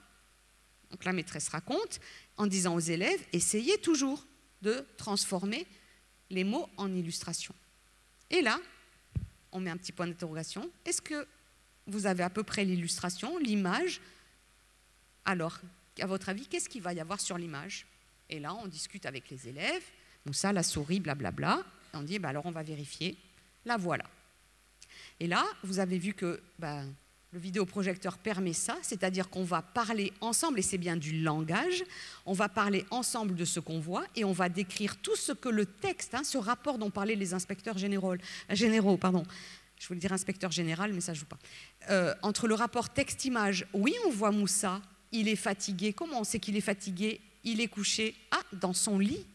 [SPEAKER 1] Donc la maîtresse raconte en disant aux élèves, essayez toujours de transformer les mots en illustration. Et là, on met un petit point d'interrogation. Est-ce que vous avez à peu près l'illustration, l'image? Alors, à votre avis, qu'est-ce qu'il va y avoir sur l'image? Et là, on discute avec les élèves. Moussa, la souris, blablabla. Et on dit, alors on va vérifier. La voilà. Et là, vous avez vu que le vidéoprojecteur permet ça, c'est-à-dire qu'on va parler ensemble, et c'est bien du langage, on va parler ensemble de ce qu'on voit, et on va décrire tout ce que le texte, ce rapport dont parlaient les inspecteurs généraux, je voulais dire inspecteur général, mais ça ne joue pas. Entre le rapport texte-image, oui, on voit Moussa, il est fatigué. Comment on sait qu'il est fatigué? Il est couché, dans son lit.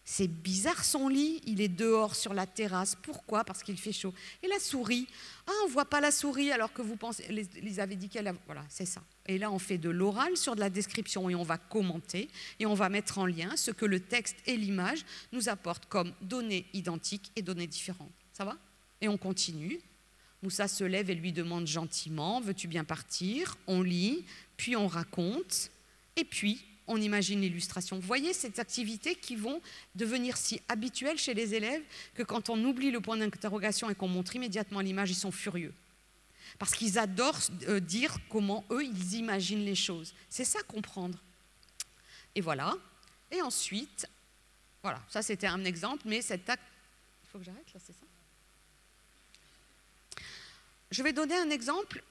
[SPEAKER 1] C'est bizarre son lit, il est dehors sur la terrasse. Pourquoi? Parce qu'il fait chaud. Et la souris? On ne voit pas la souris alors que vous pensez, ils avaient dit qu'elle... Voilà, c'est ça. Et là, on fait de l'oral sur de la description et on va commenter et on va mettre en lien ce que le texte et l'image nous apportent comme données identiques et données différentes. Ça va? Et on continue. Moussa se lève et lui demande gentiment, veux-tu bien partir? On lit, puis on raconte, et puis on imagine l'illustration. Vous voyez ces activités qui vont devenir si habituelles chez les élèves que quand on oublie le point d'interrogation et qu'on montre immédiatement l'image, ils sont furieux. Parce qu'ils adorent dire comment eux, ils imaginent les choses. C'est ça, comprendre. Et voilà. Et ensuite, voilà, ça c'était un exemple, mais cet acte... Il faut que j'arrête là, c'est ça? Je vais donner un exemple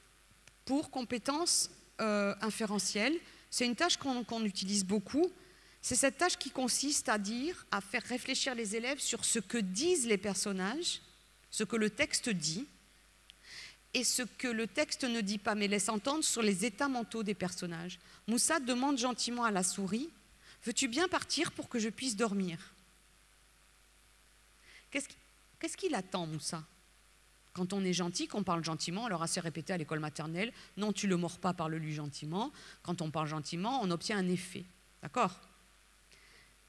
[SPEAKER 1] pour compétences inférentielles. C'est une tâche qu'on utilise beaucoup. C'est cette tâche qui consiste à faire réfléchir les élèves sur ce que disent les personnages, ce que le texte dit, et ce que le texte ne dit pas, mais laisse entendre sur les états mentaux des personnages. Moussa demande gentiment à la souris, « Veux-tu bien partir pour que je puisse dormir ?» Qu'est-ce qu'il attend, Moussa? Quand on est gentil, qu'on parle gentiment, on leur a assez répété à l'école maternelle, non, tu le mords pas, parle-lui gentiment. Quand on parle gentiment, on obtient un effet. D'accord?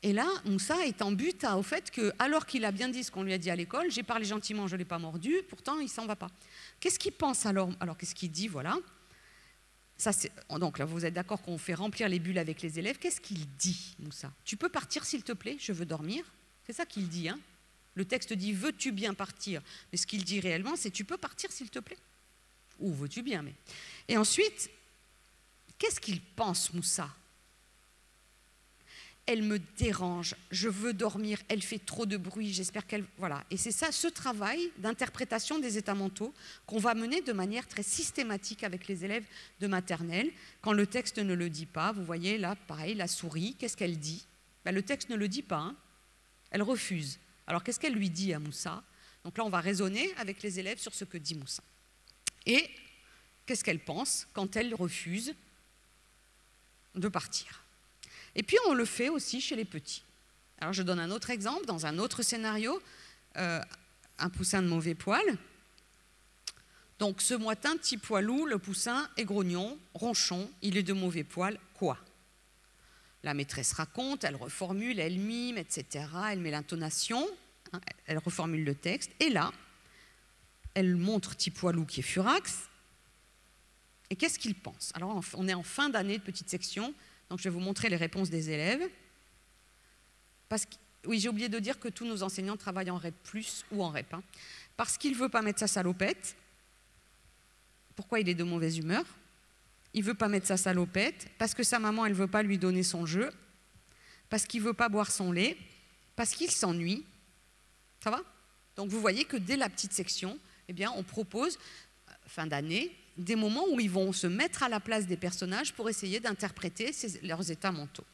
[SPEAKER 1] Et là, Moussa est en but au fait que, alors qu'il a bien dit ce qu'on lui a dit à l'école, j'ai parlé gentiment, je ne l'ai pas mordu, pourtant il ne s'en va pas. Qu'est-ce qu'il pense alors? Alors qu'est-ce qu'il dit? Voilà. Donc là, vous êtes d'accord qu'on fait remplir les bulles avec les élèves. Qu'est-ce qu'il dit, Moussa? Tu peux partir s'il te plaît? Je veux dormir. C'est ça qu'il dit, hein? Le texte dit « veux-tu bien partir ?» Mais ce qu'il dit réellement, c'est « tu peux partir s'il te plaît ?» Ou « veux-tu bien ?» mais... Et ensuite, qu'est-ce qu'il pense, Moussa? Elle me dérange, je veux dormir, elle fait trop de bruit, j'espère qu'elle... Voilà. Et c'est ça, ce travail d'interprétation des états mentaux qu'on va mener de manière très systématique avec les élèves de maternelle. Quand le texte ne le dit pas, vous voyez là, pareil, la souris, qu'est-ce qu'elle dit? Le texte ne le dit pas, hein. Elle refuse. Alors, qu'est-ce qu'elle lui dit à Moussa? Donc là, on va raisonner avec les élèves sur ce que dit Moussa. Et qu'est-ce qu'elle pense quand elle refuse de partir? Et puis, on le fait aussi chez les petits. Alors, je donne un autre exemple, dans un autre scénario, un poussin de mauvais poil. Donc, ce matin, petit poilou, le poussin est grognon, ronchon, il est de mauvais poil, quoi? La maîtresse raconte, elle reformule, elle mime, etc. Elle met l'intonation, hein, elle reformule le texte. Et là, elle montre petit poilou qui est furax. Et qu'est-ce qu'il pense? Alors, on est en fin d'année de petite section, donc je vais vous montrer les réponses des élèves. Oui, j'ai oublié de dire que tous nos enseignants travaillent en REP+, ou en REP. Hein, parce qu'il ne veut pas mettre sa salopette. Pourquoi il est de mauvaise humeur? Il ne veut pas mettre sa salopette, parce que sa maman, elle ne veut pas lui donner son jeu, parce qu'il ne veut pas boire son lait, parce qu'il s'ennuie. Ça va? Donc vous voyez que dès la petite section, eh bien, on propose, fin d'année, des moments où ils vont se mettre à la place des personnages pour essayer d'interpréter leurs états mentaux.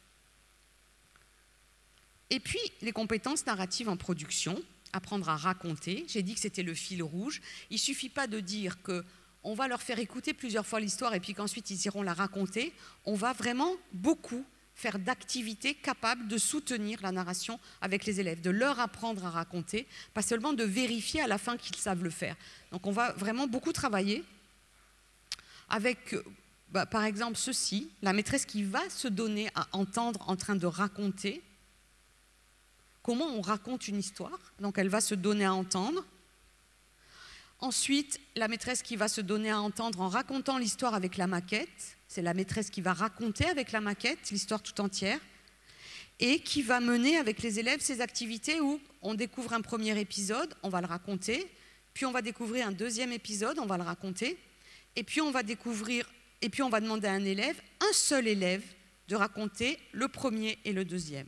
[SPEAKER 1] Et puis, les compétences narratives en production, apprendre à raconter. J'ai dit que c'était le fil rouge. Il ne suffit pas de dire que on va leur faire écouter plusieurs fois l'histoire et puis qu'ensuite ils iront la raconter. On va vraiment beaucoup faire d'activités capables de soutenir la narration avec les élèves, de leur apprendre à raconter, pas seulement de vérifier à la fin qu'ils savent le faire. Donc on va vraiment beaucoup travailler avec Par exemple, ceci, la maîtresse qui va se donner à entendre en train de raconter comment on raconte une histoire. Donc, elle va se donner à entendre. Ensuite, la maîtresse qui va se donner à entendre en racontant l'histoire avec la maquette. C'est la maîtresse qui va raconter avec la maquette l'histoire tout entière et qui va mener avec les élèves ces activités où on découvre un premier épisode, on va le raconter, puis on va découvrir un deuxième épisode, on va le raconter, et puis on va demander à un élève, un seul élève, de raconter le premier et le deuxième.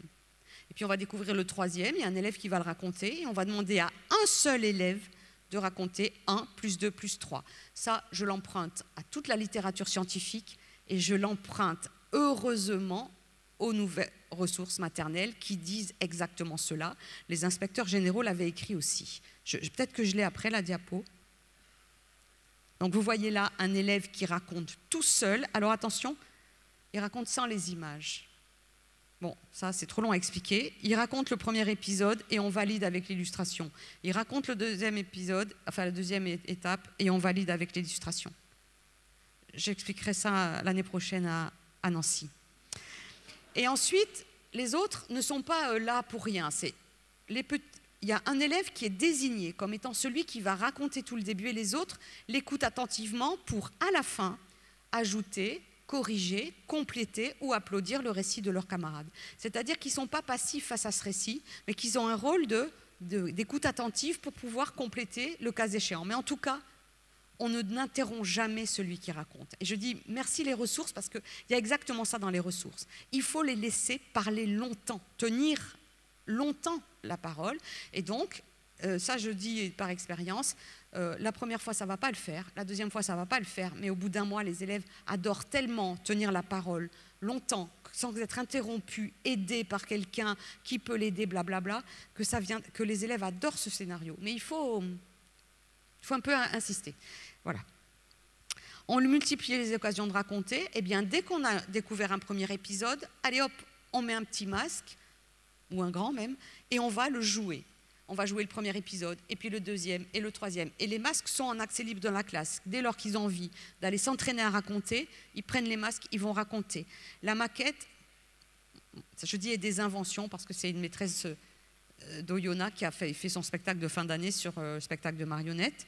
[SPEAKER 1] Et puis on va découvrir le troisième, il y a un élève qui va le raconter, et on va demander à un seul élève de raconter 1 + 2 + 3. Ça, je l'emprunte à toute la littérature scientifique et je l'emprunte heureusement aux nouvelles ressources maternelles qui disent exactement cela. Les inspecteurs généraux l'avaient écrit aussi. Peut-être que je l'ai après la diapo. Donc vous voyez là un élève qui raconte tout seul. Alors attention, il raconte sans les images. Bon, ça c'est trop long à expliquer. Il raconte le premier épisode et on valide avec l'illustration. Il raconte le deuxième épisode, enfin la deuxième étape, et on valide avec l'illustration. J'expliquerai ça l'année prochaine à Nancy. Et ensuite, les autres ne sont pas là pour rien. Il y a un élève qui est désigné comme étant celui qui va raconter tout le début et les autres l'écoutent attentivement pour, à la fin, ajouter, corriger, compléter ou applaudir le récit de leurs camarades. C'est-à-dire qu'ils ne sont pas passifs face à ce récit, mais qu'ils ont un rôle d'écoute attentive pour pouvoir compléter le cas échéant. Mais en tout cas, on n'interrompt jamais celui qui raconte. Et je dis merci les ressources parce qu'il y a exactement ça dans les ressources. Il faut les laisser parler longtemps, tenir longtemps la parole. Et donc, ça je dis par expérience, la première fois ça ne va pas le faire, la deuxième fois ça ne va pas le faire, mais au bout d'un mois, les élèves adorent tellement tenir la parole longtemps, sans être interrompus, aidés par quelqu'un qui peut l'aider, blablabla, que les élèves adorent ce scénario. Mais il faut un peu insister. Voilà. On multiplie les occasions de raconter. Eh bien, dès qu'on a découvert un premier épisode, allez hop, on met un petit masque, ou un grand même, et on va le jouer. On va jouer le premier épisode, et puis le deuxième, et le troisième. Et les masques sont en accès libre dans la classe. Dès lors qu'ils ont envie d'aller s'entraîner à raconter, ils prennent les masques, ils vont raconter. La maquette, je dis des inventions, parce que c'est une maîtresse d'Oyonnax qui a fait son spectacle de fin d'année sur le spectacle de marionnettes.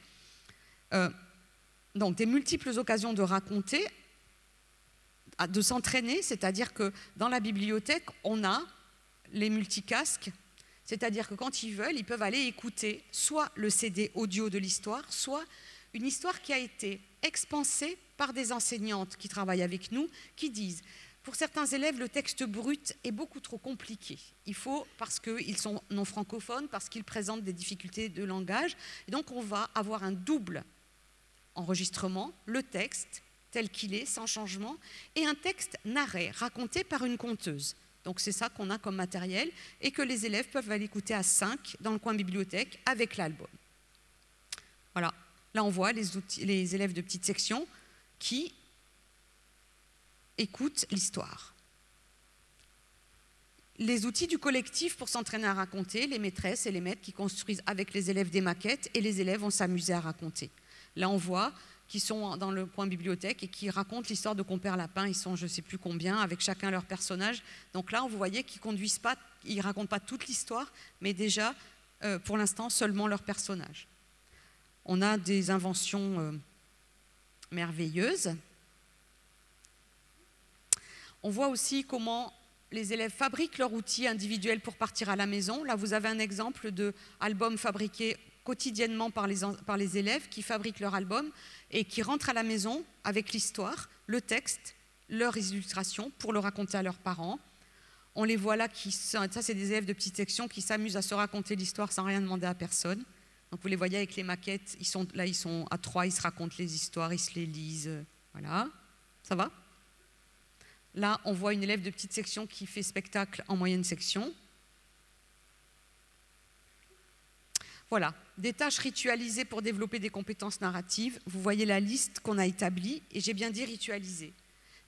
[SPEAKER 1] Donc des multiples occasions de raconter, de s'entraîner, c'est-à-dire que dans la bibliothèque, on a les multicasques, c'est-à-dire que quand ils veulent, ils peuvent aller écouter soit le CD audio de l'histoire, soit une histoire qui a été expansée par des enseignantes qui travaillent avec nous, qui disent pour certains élèves, le texte brut est beaucoup trop compliqué. Il faut, parce qu'ils sont non francophones, parce qu'ils présentent des difficultés de langage, et donc on va avoir un double enregistrement, le texte tel qu'il est, sans changement, et un texte narré, raconté par une conteuse. Donc c'est ça qu'on a comme matériel, et que les élèves peuvent aller écouter à 5 dans le coin bibliothèque avec l'album. Voilà, là on voit les élèves de petite section qui écoutent l'histoire. Les outils du collectif pour s'entraîner à raconter, les maîtresses et les maîtres qui construisent avec les élèves des maquettes, et les élèves vont s'amuser à raconter. Là, on voit qu'ils sont dans le coin bibliothèque et qui racontent l'histoire de Compère Lapin. Ils sont je ne sais plus combien, avec chacun leur personnage. Donc là, vous voyez qu'ils conduisent pas, ils ne racontent pas toute l'histoire, mais déjà, pour l'instant, seulement leur personnage. On a des inventions merveilleuses. On voit aussi comment les élèves fabriquent leurs outils individuels pour partir à la maison. Là, vous avez un exemple d'album fabriqué quotidiennement par les élèves qui fabriquent leur album et qui rentrent à la maison avec l'histoire, le texte, leurs illustrations pour le raconter à leurs parents. On les voit là, ça c'est des élèves de petite section qui s'amusent à se raconter l'histoire sans rien demander à personne. Donc vous les voyez avec les maquettes, ils sont à 3, ils se racontent les histoires, ils se les lisent. Voilà, ça va ? Là, on voit une élève de petite section qui fait spectacle en moyenne section. Voilà, des tâches ritualisées pour développer des compétences narratives. Vous voyez la liste qu'on a établie, et j'ai bien dit ritualisée.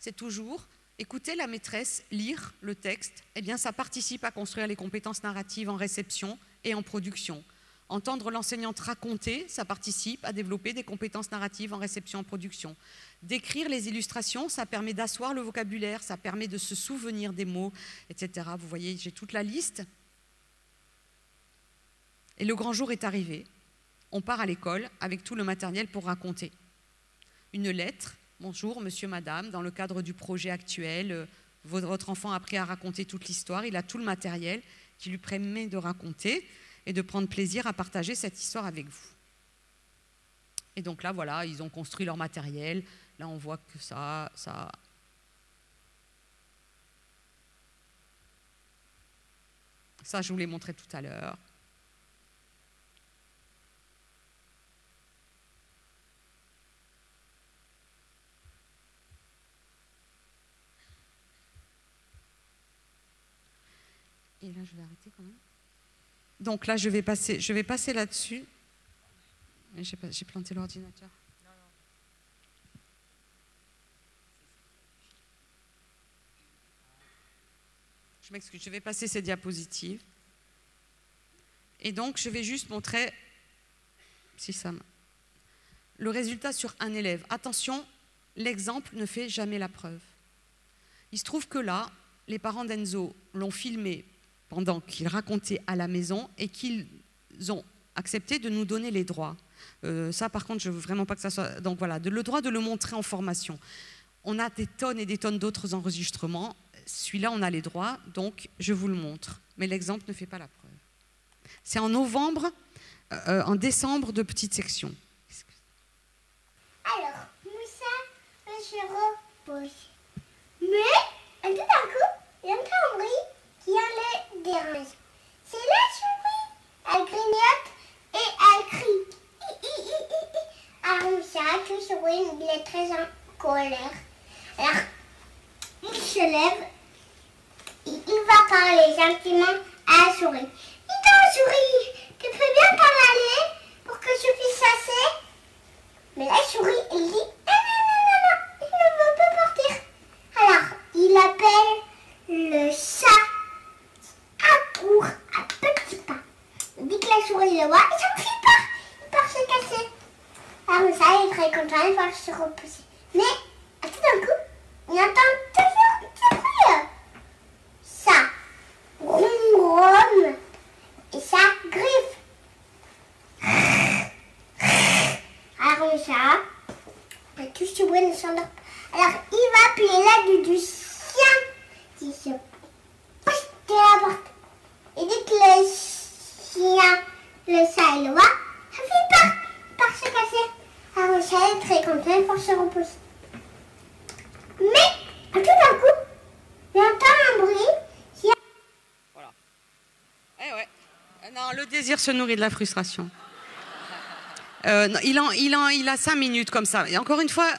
[SPEAKER 1] C'est toujours écouter la maîtresse lire le texte, eh bien ça participe à construire les compétences narratives en réception et en production. Entendre l'enseignante raconter, ça participe à développer des compétences narratives en réception et en production. Décrire les illustrations, ça permet d'asseoir le vocabulaire, ça permet de se souvenir des mots, etc. Vous voyez, j'ai toute la liste. Et le grand jour est arrivé. On part à l'école avec tout le matériel pour raconter. Une lettre, bonjour monsieur, madame, dans le cadre du projet actuel, votre enfant a appris à raconter toute l'histoire, il a tout le matériel qui lui permet de raconter et de prendre plaisir à partager cette histoire avec vous. Et donc là, voilà, ils ont construit leur matériel. Là, on voit que ça... Ça, je vous l'ai montré tout à l'heure. Et là, je vais arrêter quand même. Donc là, je vais passer là-dessus. J'ai planté l'ordinateur. Je m'excuse, je vais passer ces diapositives. Et donc, je vais juste montrer si ça le résultat sur un élève. Attention, l'exemple ne fait jamais la preuve. Il se trouve que là, les parents d'Enzo l'ont filmé pendant qu'il racontait à la maison et qu'ils ont accepté de nous donner les droits. Ça, par contre, je ne veux vraiment pas que ça soit... Donc voilà, le droit de le montrer en formation. On a des tonnes et des tonnes d'autres enregistrements. Celui-là, on a les droits, donc je vous le montre. Mais l'exemple ne fait pas la preuve. C'est en novembre, en décembre de petite section.
[SPEAKER 2] Alors, Moussa se repose. Mais, tout d'un coup, il y a un bruit qui le dérange. C'est la souris. Elle grignote et elle crie. Alors, Moussa, tout souris, il est très en colère. Alors, il se lève. Il va parler gentiment à la souris. Dis-donc, souris, tu peux bien t'en aller pour que je puisse chasser? Mais la souris, elle dit non, il ne veut pas partir. Alors, il appelle le chat à court, à petits pas. Il dit que la souris le voit, il s'enfuit pas. Il part se casser. Alors, ça, il est très content, il va se repousser. Mais, tout d'un coup, il entend toujours ce bruit. Ça ronronne et ça griffe. Alors ça, tout ce bruit ne s'endort pas. Alors il va appeler l'aide du chien qui se pousse de la porte. Et dès que le chien, le chat et le voit, ça fait peur, il part se casser. Alors le chat est très content pour se reposer. Mais tout d'un coup, il entend un bruit.
[SPEAKER 1] Voilà. Eh ouais. Non, le désir se nourrit de la frustration. Non, il a 5 minutes comme ça. Et encore une fois,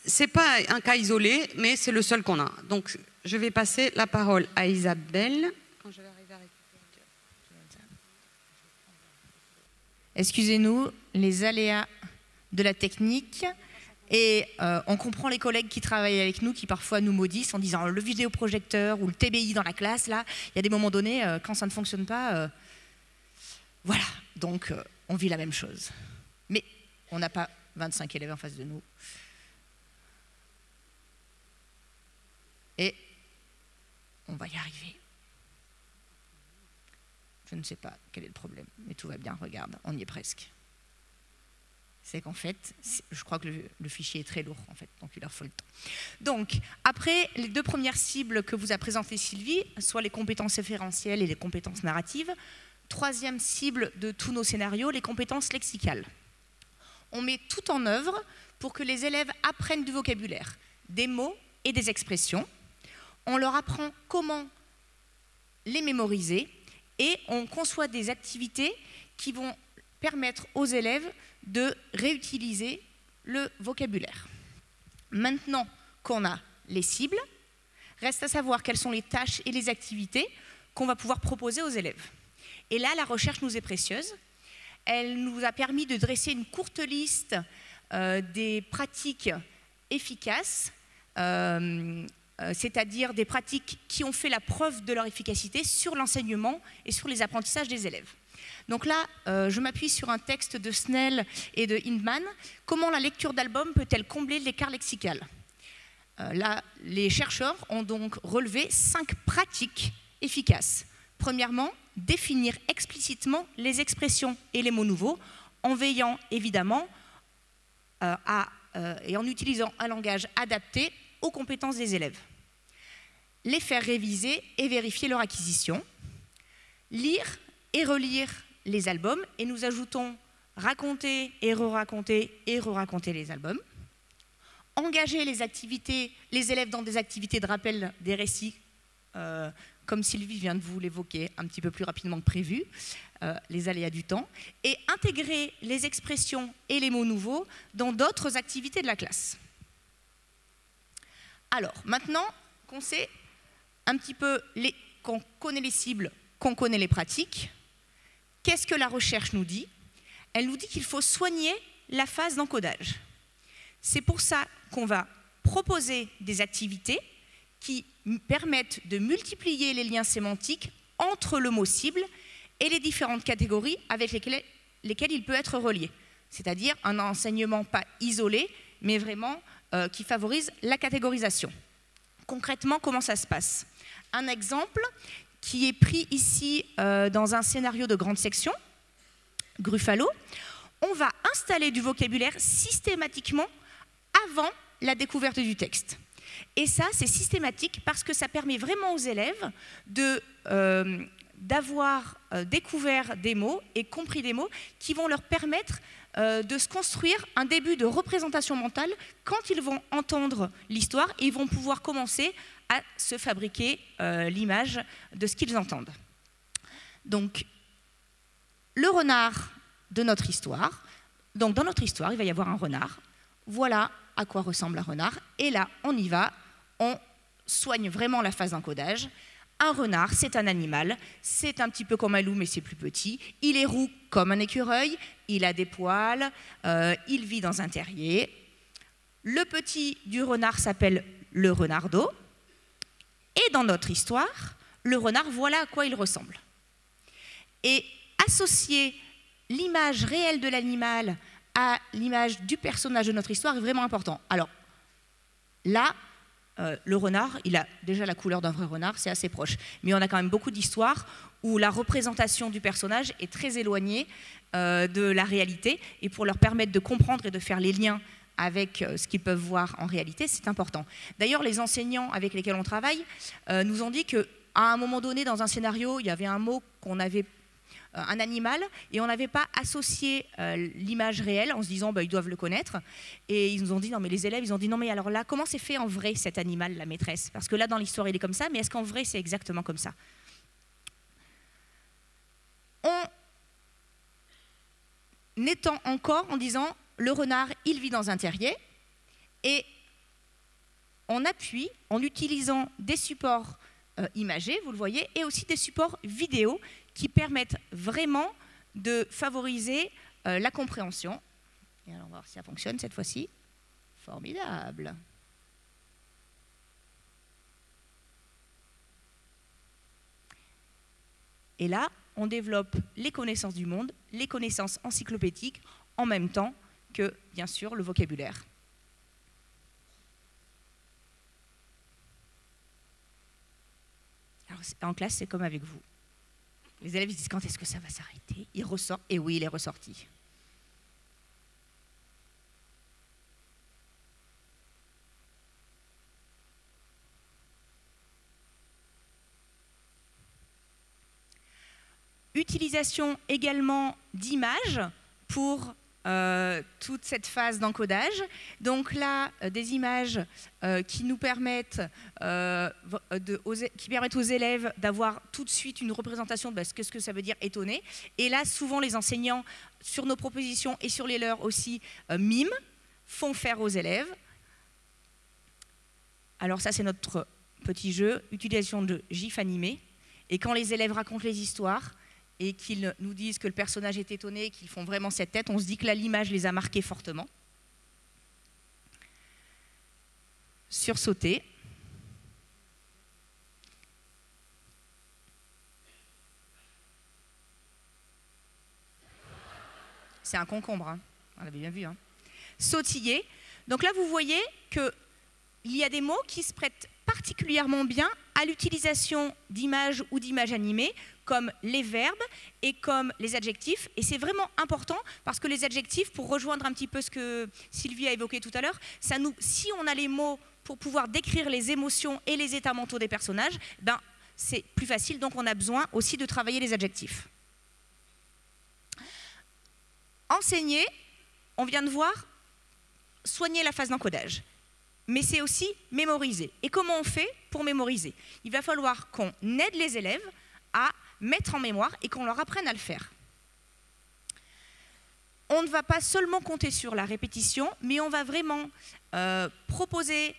[SPEAKER 1] c'est pas un cas isolé, mais c'est le seul qu'on a. Donc, je vais passer la parole à Isabelle. Quand je vais arriver à récupérer.
[SPEAKER 3] Excusez-nous, les aléas de la technique. Et on comprend les collègues qui travaillent avec nous, qui parfois nous maudissent en disant le vidéoprojecteur ou le TBI dans la classe, là, il y a des moments donnés, quand ça ne fonctionne pas, voilà, donc on vit la même chose. Mais on n'a pas 25 élèves en face de nous. Et on va y arriver. Je ne sais pas quel est le problème, mais tout va bien, regarde, on y est presque. C'est qu'en fait, je crois que le fichier est très lourd, en fait, donc il leur faut le temps. Donc, après les 2 premières cibles que vous a présentées Sylvie, soit les compétences référentielles et les compétences narratives, 3e cible de tous nos scénarios, les compétences lexicales. On met tout en œuvre pour que les élèves apprennent du vocabulaire, des mots et des expressions. On leur apprend comment les mémoriser et on conçoit des activités qui vont permettre aux élèves de réutiliser le vocabulaire. Maintenant qu'on a les cibles, reste à savoir quelles sont les tâches et les activités qu'on va pouvoir proposer aux élèves. Et là, la recherche nous est précieuse. Elle nous a permis de dresser une courte liste des pratiques efficaces, c'est-à-dire des pratiques qui ont fait la preuve de leur efficacité sur l'enseignement et sur les apprentissages des élèves. Donc là, je m'appuie sur un texte de Snell et de Hindman. Comment la lecture d'albums peut-elle combler l'écart lexical? Là, les chercheurs ont donc relevé 5 pratiques efficaces. Premièrement, définir explicitement les expressions et les mots nouveaux, en veillant évidemment et en utilisant un langage adapté aux compétences des élèves. Les faire réviser et vérifier leur acquisition. Lire et relire les albums, et nous ajoutons raconter et re-raconter les albums. Engager les élèves dans des activités de rappel des récits, comme Sylvie vient de vous l'évoquer un petit peu plus rapidement que prévu, les aléas du temps, et intégrer les expressions et les mots nouveaux dans d'autres activités de la classe. Alors, maintenant qu'on sait un petit peu, qu'on connaît les cibles, qu'on connaît les pratiques, qu'est-ce que la recherche nous dit? Elle nous dit qu'il faut soigner la phase d'encodage. C'est pour ça qu'on va proposer des activités qui permettent de multiplier les liens sémantiques entre le mot cible et les différentes catégories avec lesquelles il peut être relié. C'est-à-dire un enseignement pas isolé, mais vraiment qui favorise la catégorisation. Concrètement, comment ça se passe? Un exemple qui est pris ici dans un scénario de grande section, Gruffalo. On va installer du vocabulaire systématiquement avant la découverte du texte. Et ça, c'est systématique parce que ça permet vraiment aux élèves d'avoir découvert des mots et compris des mots qui vont leur permettre de se construire un début de représentation mentale quand ils vont entendre l'histoire et ils vont pouvoir commencer à se fabriquer l'image de ce qu'ils entendent. Donc, le renard de notre histoire. Donc, dans notre histoire, il va y avoir un renard. Voilà à quoi ressemble un renard. Et là, on y va, on soigne vraiment la phase d'encodage. Un renard, c'est un animal, c'est un petit peu comme un loup, mais c'est plus petit. Il est roux comme un écureuil, il a des poils, il vit dans un terrier. Le petit du renard s'appelle le renardeau. Et dans notre histoire, le renard, voilà à quoi il ressemble. Et associer l'image réelle de l'animal à l'image du personnage de notre histoire est vraiment important. Alors, là, le renard, il a déjà la couleur d'un vrai renard, c'est assez proche. Mais on a quand même beaucoup d'histoires où la représentation du personnage est très éloignée de la réalité. Et pour leur permettre de comprendre et de faire les liens avec ce qu'ils peuvent voir en réalité, c'est important. D'ailleurs, les enseignants avec lesquels on travaille nous ont dit qu'à un moment donné, dans un scénario, il y avait un mot qu'on avait un animal, et on n'avait pas associé l'image réelle en se disant ils doivent le connaître, et ils nous ont dit non mais les élèves ils ont dit non mais alors là comment c'est fait en vrai cet animal, la maîtresse, parce que là dans l'histoire il est comme ça, mais est-ce qu'en vrai c'est exactement comme ça? On étend encore en disant le renard il vit dans un terrier, et on appuie en utilisant des supports imagés, vous le voyez, et aussi des supports vidéo qui permettent vraiment de favoriser la compréhension. Et alors, on va voir si ça fonctionne cette fois-ci. Formidable. Et là, on développe les connaissances du monde, les connaissances encyclopédiques, en même temps que, bien sûr, le vocabulaire. Alors, en classe, c'est comme avec vous. Les élèves ils disent quand est-ce que ça va s'arrêter? Il ressort, et oui, il est ressorti. Utilisation également d'images pour toute cette phase d'encodage. Donc là, des images qui nous permettent, qui permettent aux élèves d'avoir tout de suite une représentation de ce que ça veut dire étonner. Et là, souvent, les enseignants, sur nos propositions et sur les leurs aussi, miment, font faire aux élèves. Alors ça, c'est notre petit jeu, utilisation de gifs animés. Et quand les élèves racontent les histoires, et qu'ils nous disent que le personnage est étonné, qu'ils font vraiment cette tête, on se dit que là, l'image les a marqués fortement. Sursauter. c'est un concombre, hein. On l'avait bien vu. Hein. Sautiller. Donc là, vous voyez qu'il y a des mots qui se prêtent particulièrement bien à l'utilisation d'images ou d'images animées, comme les verbes et comme les adjectifs. Et c'est vraiment important parce que les adjectifs, pour rejoindre un petit peu ce que Sylvie a évoqué tout à l'heure, si on a les mots pour pouvoir décrire les émotions et les états mentaux des personnages, ben, c'est plus facile, donc on a besoin aussi de travailler les adjectifs. Enseigner, on vient de voir, soigner la phase d'encodage. Mais c'est aussi mémoriser. Et comment on fait pour mémoriser? Il va falloir qu'on aide les élèves à mettre en mémoire et qu'on leur apprenne à le faire. On ne va pas seulement compter sur la répétition, mais on va vraiment proposer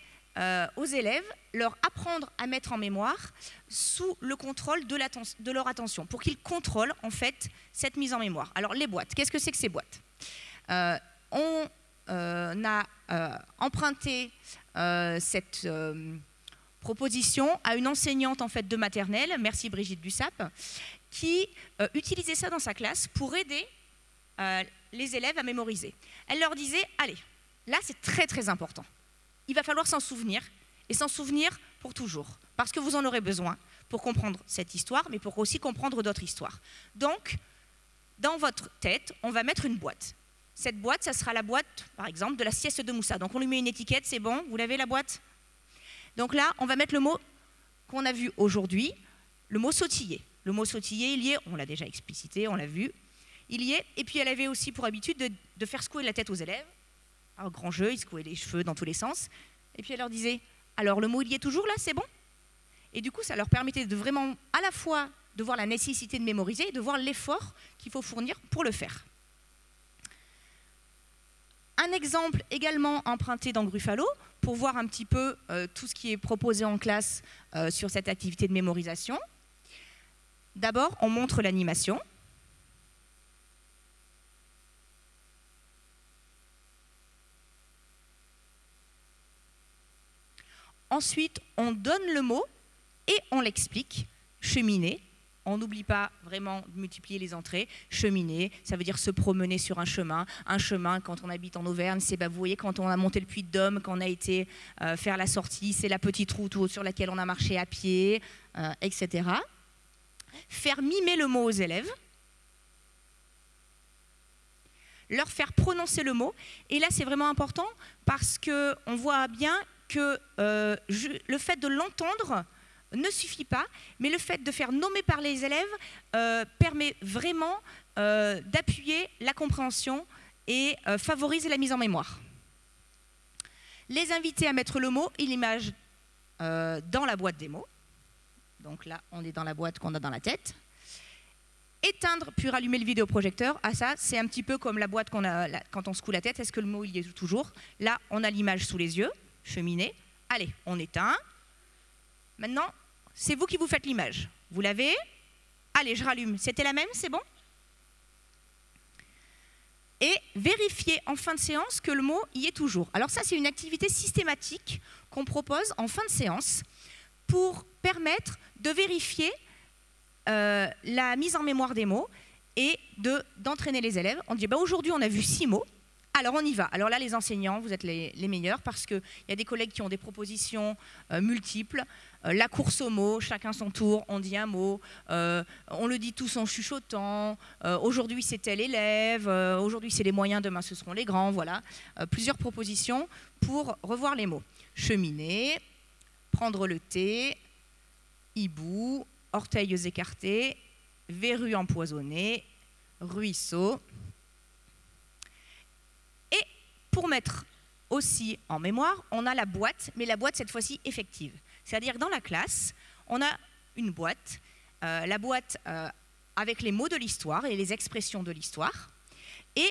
[SPEAKER 3] aux élèves, leur apprendre à mettre en mémoire sous le contrôle de leur attention, pour qu'ils contrôlent en fait cette mise en mémoire. Alors les boîtes, qu'est-ce que c'est que ces boîtes? On a emprunté cette proposition à une enseignante en fait de maternelle, merci Brigitte Dussap, qui utilisait ça dans sa classe pour aider les élèves à mémoriser. Elle leur disait, allez, là c'est très très important. Il va falloir s'en souvenir, et s'en souvenir pour toujours, parce que vous en aurez besoin pour comprendre cette histoire, mais pour aussi comprendre d'autres histoires. Donc, dans votre tête, on va mettre une boîte. Cette boîte, ça sera la boîte, par exemple, de la sieste de Moussa. Donc on lui met une étiquette, c'est bon, vous l'avez la boîte? Donc là, on va mettre le mot qu'on a vu aujourd'hui, le mot sautiller. Le mot sautiller, il y est, on l'a déjà explicité, on l'a vu, il y est, et puis elle avait aussi pour habitude de faire secouer la tête aux élèves. Alors, grand jeu, ils secouaient les cheveux dans tous les sens. Et puis elle leur disait, alors le mot il y est toujours là, c'est bon? Et du coup, ça leur permettait de vraiment, à la fois, de voir la nécessité de mémoriser et de voir l'effort qu'il faut fournir pour le faire. Un exemple également emprunté dans Gruffalo, pour voir un petit peu tout ce qui est proposé en classe sur cette activité de mémorisation. D'abord, on montre l'animation. Ensuite, on donne le mot et on l'explique. Cheminer. On n'oublie pas vraiment de multiplier les entrées. Cheminer, ça veut dire se promener sur un chemin. Un chemin, quand on habite en Auvergne, c'est, vous voyez, quand on a monté le Puy de Dôme, quand on a été faire la sortie, c'est la petite route sur laquelle on a marché à pied, etc. Faire mimer le mot aux élèves. Leur faire prononcer le mot. Et là, c'est vraiment important parce qu'on voit bien que le fait de l'entendre ne suffit pas, mais le fait de faire nommer par les élèves permet vraiment d'appuyer la compréhension et favorise la mise en mémoire. Les inviter à mettre le mot et l'image dans la boîte des mots. Donc là, on est dans la boîte qu'on a dans la tête. Éteindre puis rallumer le vidéoprojecteur, ça c'est un petit peu comme la boîte qu'on a quand on secoue la tête. Est-ce que le mot il y est toujours? Là, on a l'image sous les yeux. Cheminer. Allez, on éteint. Maintenant, c'est vous qui vous faites l'image. Vous l'avez? Allez, je rallume. C'était la même? C'est bon? Et vérifier en fin de séance que le mot y est toujours. Alors ça, c'est une activité systématique qu'on propose en fin de séance pour permettre de vérifier la mise en mémoire des mots et d'entraîner les élèves. On dit, aujourd'hui, on a vu 6 mots. Alors on y va. Alors là, les enseignants, vous êtes les meilleurs parce qu'il y a des collègues qui ont des propositions multiples. La course aux mots, chacun son tour, on dit un mot, on le dit tous en chuchotant. Aujourd'hui, c'est tel élève, aujourd'hui, c'est les moyens, demain, ce seront les grands. Voilà, plusieurs propositions pour revoir les mots. Cheminer, prendre le thé, hibou, orteils écartés, verrue empoisonnée, ruisseau. Pour mettre aussi en mémoire, on a la boîte, mais la boîte cette fois-ci effective. C'est-à-dire que dans la classe, on a une boîte, la boîte avec les mots de l'histoire et les expressions de l'histoire. Et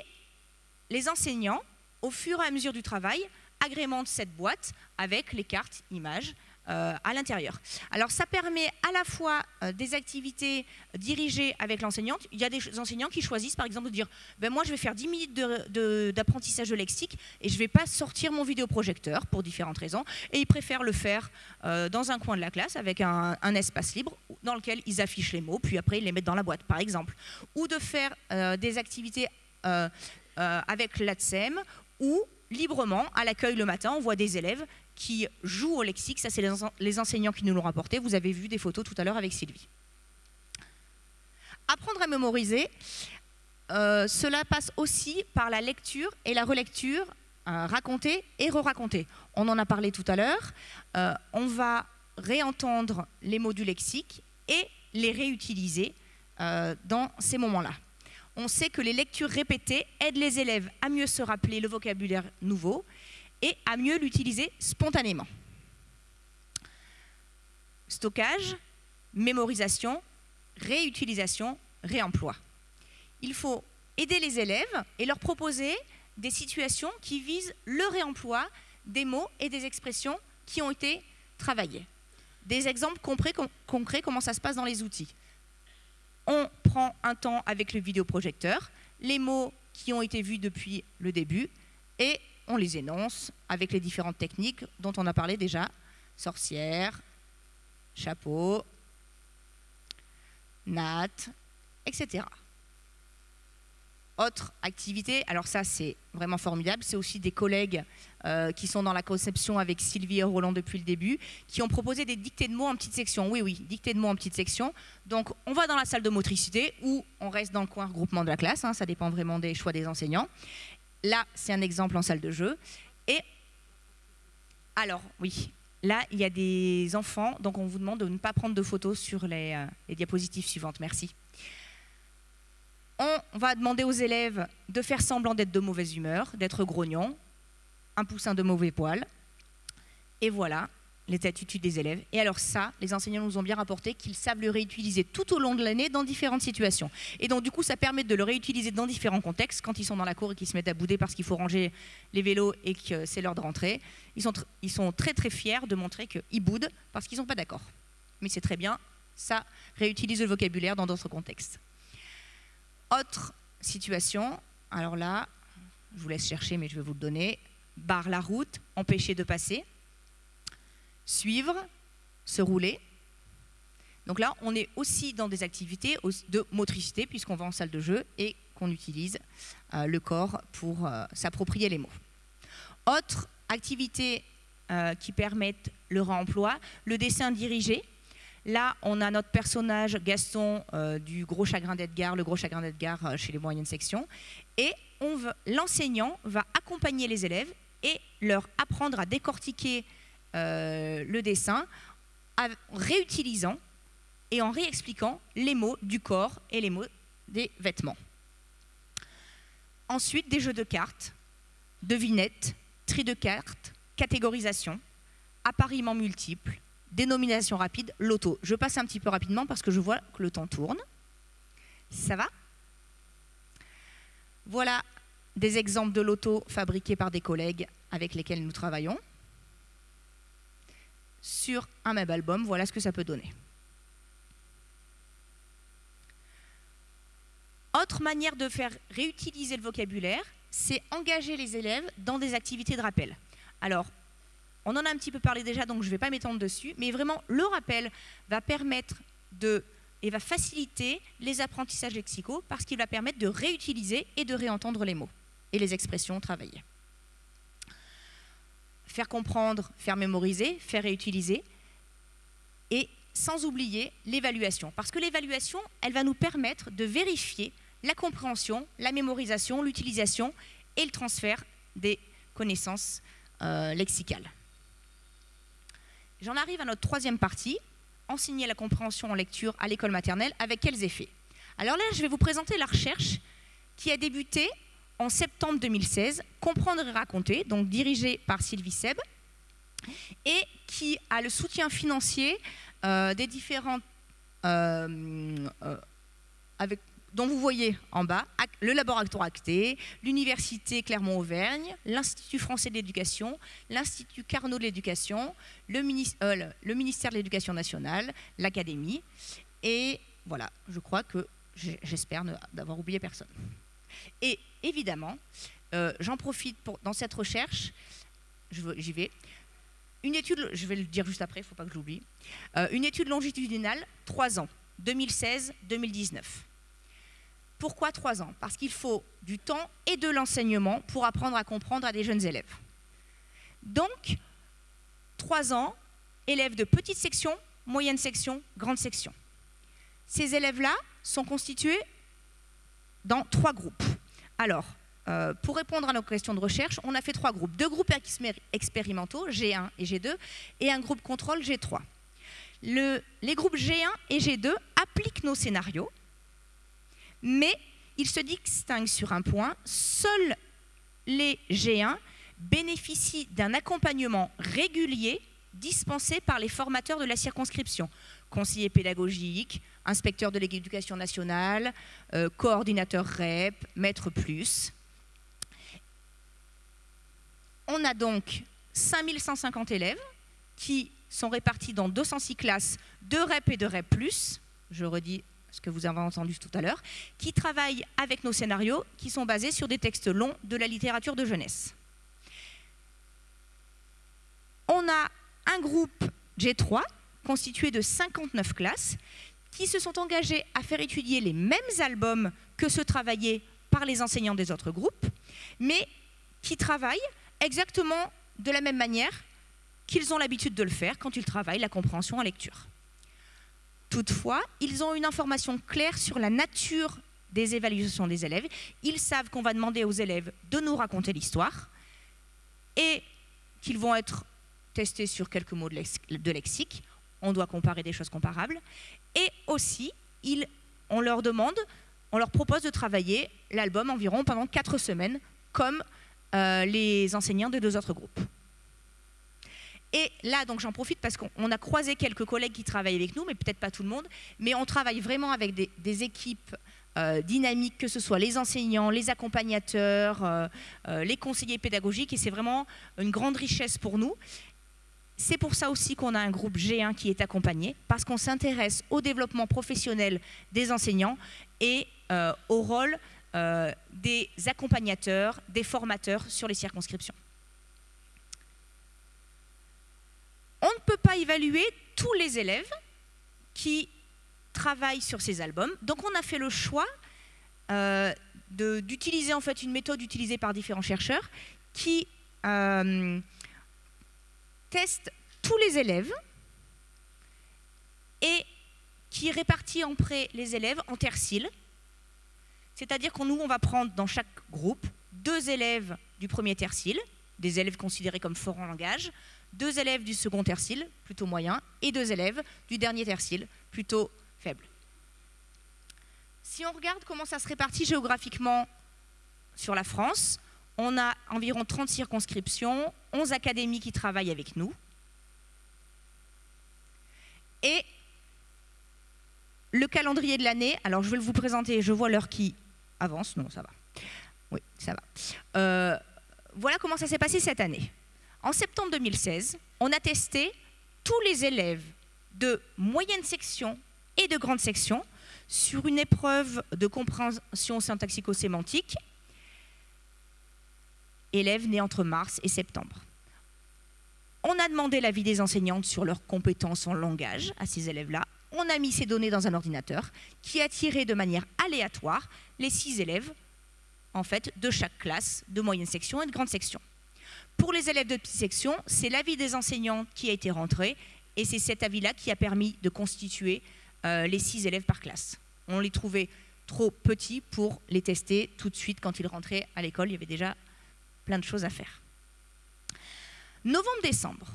[SPEAKER 3] les enseignants, au fur et à mesure du travail, agrémentent cette boîte avec les cartes, images à l'intérieur. Alors ça permet à la fois des activités dirigées avec l'enseignante. Il y a des enseignants qui choisissent par exemple de dire moi je vais faire 10 minutes d'apprentissage de lexique et je ne vais pas sortir mon vidéoprojecteur pour différentes raisons, et ils préfèrent le faire dans un coin de la classe avec un espace libre dans lequel ils affichent les mots puis après ils les mettent dans la boîte par exemple, ou de faire des activités avec l'ATSEM ou librement, à l'accueil le matin, on voit des élèves qui jouent au lexique. Ça, c'est les enseignants qui nous l'ont rapporté. Vous avez vu des photos tout à l'heure avec Sylvie. Apprendre à mémoriser, cela passe aussi par la lecture et la relecture, raconter et re-raconter. On en a parlé tout à l'heure. On va réentendre les mots du lexique et les réutiliser dans ces moments-là. On sait que les lectures répétées aident les élèves à mieux se rappeler le vocabulaire nouveau et à mieux l'utiliser spontanément. Stockage, mémorisation, réutilisation, réemploi. Il faut aider les élèves et leur proposer des situations qui visent le réemploi des mots et des expressions qui ont été travaillés. Des exemples concrets, comment ça se passe dans les outils. On prend un temps avec le vidéoprojecteur, les mots qui ont été vus depuis le début, et on les énonce avec les différentes techniques dont on a parlé déjà. Sorcière, chapeau, natte, etc. Autre activité, alors ça c'est vraiment formidable, c'est aussi des collègues qui sont dans la conception avec Sylvie et Roland depuis le début, qui ont proposé des dictées de mots en petites sections. Oui, dictées de mots en petites sections. Donc on va dans la salle de motricité ou on reste dans le coin regroupement de la classe, hein, ça dépend vraiment des choix des enseignants. Là, c'est un exemple en salle de jeu. Et alors, oui, là, il y a des enfants, donc on vous demande de ne pas prendre de photos sur les diapositives suivantes. Merci. On va demander aux élèves de faire semblant d'être de mauvaise humeur, d'être grognons, un poussin de mauvais poil. Et voilà les attitudes des élèves. Et alors ça, les enseignants nous ont bien rapporté qu'ils savent le réutiliser tout au long de l'année dans différentes situations. Et donc du coup, ça permet de le réutiliser dans différents contextes. Quand ils sont dans la cour et qu'ils se mettent à bouder parce qu'il faut ranger les vélos et que c'est l'heure de rentrer, ils sont très très fiers de montrer qu'ils boudent parce qu'ils ne sont pas d'accord. Mais c'est très bien, ça réutilise le vocabulaire dans d'autres contextes. Autre situation, alors là, je vous laisse chercher mais je vais vous le donner. Barre la route, empêcher de passer. Suivre, se rouler. Donc là, on est aussi dans des activités de motricité puisqu'on va en salle de jeu et qu'on utilise le corps pour s'approprier les mots. Autre activité qui permettent le réemploi, le dessin dirigé. Là, on a notre personnage Gaston du Gros Chagrin d'Edgar, le Gros Chagrin d'Edgar chez les moyennes sections. Et l'enseignant va accompagner les élèves et leur apprendre à décortiquer le dessin en réutilisant et en réexpliquant les mots du corps et les mots des vêtements. Ensuite, des jeux de cartes, devinettes, tri de cartes, catégorisation, appariement multiple, dénomination rapide, loto. Je passe un petit peu rapidement parce que je vois que le temps tourne. Ça va? Voilà des exemples de loto fabriqués par des collègues avec lesquels nous travaillons. Sur un même album, voilà ce que ça peut donner. Autre manière de faire réutiliser le vocabulaire, c'est engager les élèves dans des activités de rappel. Alors, on en a un petit peu parlé déjà, donc je ne vais pas m'étendre dessus, mais vraiment, le rappel va permettre et va faciliter les apprentissages lexicaux parce qu'il va permettre de réutiliser et de réentendre les mots et les expressions travaillées. Faire comprendre, faire mémoriser, faire réutiliser, et sans oublier l'évaluation. Parce que l'évaluation, elle va nous permettre de vérifier la compréhension, la mémorisation, l'utilisation et le transfert des connaissances lexicales. J'en arrive à notre troisième partie, enseigner la compréhension en lecture à l'école maternelle, avec quels effets? Alors là, je vais vous présenter la recherche qui a débuté en septembre 2016, Comprendre et raconter, donc dirigée par Sylvie Seb, et qui a le soutien financier des différentes, dont vous voyez en bas, le laboratoire Acté, l'Université Clermont-Auvergne, l'Institut français de l'éducation, l'Institut Carnot de l'éducation, le ministère de l'Éducation nationale, l'Académie, et voilà, je crois que j'espère n'avoir oublié personne. Et évidemment, j'en profite dans cette recherche, j'y vais, une étude, je vais le dire juste après, il ne faut pas que je l'oublie, une étude longitudinale, 3 ans, 2016-2019. Pourquoi 3 ans? Parce qu'il faut du temps et de l'enseignement pour apprendre à comprendre à des jeunes élèves. Donc, 3 ans, élèves de petite section, moyenne section, grande section. Ces élèves-là sont constitués dans 3 groupes. Alors, pour répondre à nos questions de recherche, on a fait 3 groupes. 2 groupes expérimentaux, G1 et G2, et un groupe contrôle, G3. Les groupes G1 et G2 appliquent nos scénarios, mais ils se distinguent sur un point. Seuls les G1 bénéficient d'un accompagnement régulier dispensé par les formateurs de la circonscription, conseillers pédagogiques, inspecteurs de l'éducation nationale, coordinateurs REP, maîtres plus. On a donc 5150 élèves qui sont répartis dans 206 classes de REP et de REP+, je redis ce que vous avez entendu tout à l'heure, qui travaillent avec nos scénarios qui sont basés sur des textes longs de la littérature de jeunesse. On a un groupe G3 constitué de 59 classes qui se sont engagés à faire étudier les mêmes albums que ceux travaillés par les enseignants des autres groupes, mais qui travaillent exactement de la même manière qu'ils ont l'habitude de le faire quand ils travaillent la compréhension en lecture. Toutefois, ils ont une information claire sur la nature des évaluations des élèves. Ils savent qu'on va demander aux élèves de nous raconter l'histoire et qu'ils vont être testés sur quelques mots de lexique. On doit comparer des choses comparables. Et aussi, on leur propose de travailler l'album environ pendant 4 semaines, comme les enseignants des 2 autres groupes. Et là, donc j'en profite parce qu'on a croisé quelques collègues qui travaillent avec nous, mais peut-être pas tout le monde, mais on travaille vraiment avec des équipes dynamiques, que ce soit les enseignants, les accompagnateurs, les conseillers pédagogiques, et c'est vraiment une grande richesse pour nous. C'est pour ça aussi qu'on a un groupe G1 qui est accompagné, parce qu'on s'intéresse au développement professionnel des enseignants et au rôle des accompagnateurs, des formateurs sur les circonscriptions. On ne peut pas évaluer tous les élèves qui travaillent sur ces albums, donc on a fait le choix d'utiliser en fait une méthode utilisée par différents chercheurs qui teste tous les élèves et qui répartit après les élèves en terciles. C'est-à-dire qu'on on va prendre dans chaque groupe 2 élèves du premier tercile, des élèves considérés comme forts en langage, 2 élèves du second tercile, plutôt moyen, et 2 élèves du dernier tercile, plutôt faible. Si on regarde comment ça se répartit géographiquement sur la France, on a environ 30 circonscriptions, 11 académies qui travaillent avec nous. Et le calendrier de l'année, alors je vais vous présenter, je vois l'heure qui avance, non ça va, oui ça va. Voilà comment ça s'est passé cette année. En septembre 2016, on a testé tous les élèves de moyenne section et de grande section sur une épreuve de compréhension syntaxico-sémantique, élèves nés entre mars et septembre. On a demandé l'avis des enseignantes sur leurs compétences en langage à ces élèves-là. On a mis ces données dans un ordinateur qui a tiré de manière aléatoire les 6 élèves en fait, de chaque classe de moyenne section et de grande section. Pour les élèves de petite section, c'est l'avis des enseignants qui a été rentré et c'est cet avis-là qui a permis de constituer les 6 élèves par classe. On les trouvait trop petits pour les tester tout de suite quand ils rentraient à l'école. Il y avait déjà plein de choses à faire. Novembre-décembre,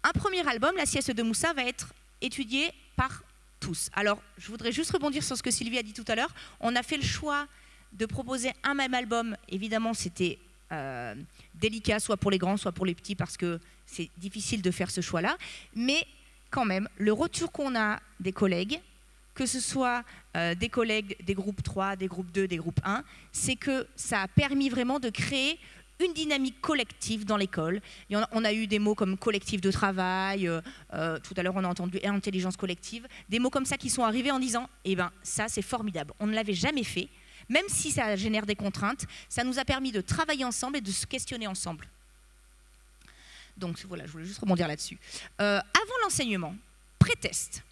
[SPEAKER 3] un premier album, La sieste de Moussa, va être étudié par tous. Alors, je voudrais juste rebondir sur ce que Sylvie a dit tout à l'heure. On a fait le choix de proposer un même album. Évidemment, c'était délicat, soit pour les grands, soit pour les petits, parce que c'est difficile de faire ce choix-là. Mais quand même, le retour qu'on a des collègues, que ce soit des collègues des groupes 3, des groupes 2, des groupes 1, c'est que ça a permis vraiment de créer une dynamique collective dans l'école. On a eu des mots comme collectif de travail, tout à l'heure on a entendu intelligence collective, des mots comme ça qui sont arrivés en disant « eh ben ça c'est formidable, on ne l'avait jamais fait ». Même si ça génère des contraintes, ça nous a permis de travailler ensemble et de se questionner ensemble. Donc voilà, je voulais juste rebondir là-dessus. Avant l'enseignement, pré-test.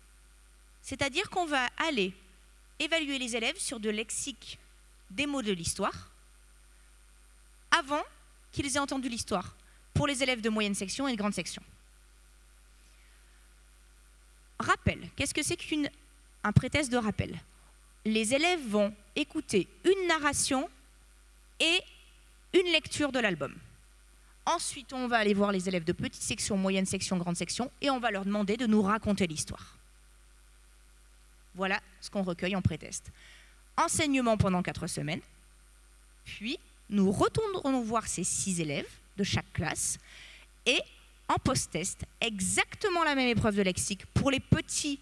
[SPEAKER 3] C'est-à-dire qu'on va aller évaluer les élèves sur de lexique des mots de l'histoire avant qu'ils aient entendu l'histoire, pour les élèves de moyenne section et de grande section. Rappel, qu'est-ce que c'est qu'un pré-test de rappel? Les élèves vont écouter une narration et une lecture de l'album. Ensuite, on va aller voir les élèves de petite section, moyenne section, grande section, et on va leur demander de nous raconter l'histoire. Voilà ce qu'on recueille en pré-test. Enseignement pendant 4 semaines, puis nous retournerons voir ces 6 élèves de chaque classe, et en post-test, exactement la même épreuve de lexique pour les petits,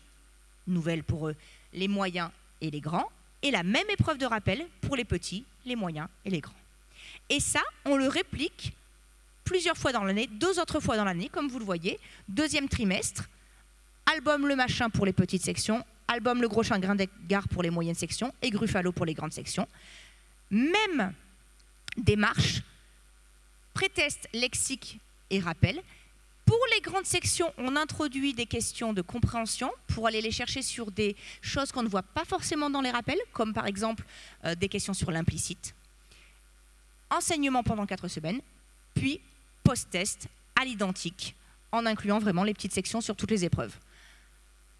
[SPEAKER 3] nouvelles pour eux, les moyens et les grands, et la même épreuve de rappel pour les petits, les moyens et les grands. Et ça, on le réplique plusieurs fois dans l'année, 2 autres fois dans l'année, comme vous le voyez. 2e trimestre, album le machin pour les petites sections, album le gros chagrin d'Edgar pour les moyennes sections et Gruffalo pour les grandes sections. Même démarche, pré-test, lexique et rappel. Pour les grandes sections, on introduit des questions de compréhension pour aller les chercher sur des choses qu'on ne voit pas forcément dans les rappels, comme par exemple des questions sur l'implicite. Enseignement pendant 4 semaines, puis post-test à l'identique, en incluant vraiment les petites sections sur toutes les épreuves.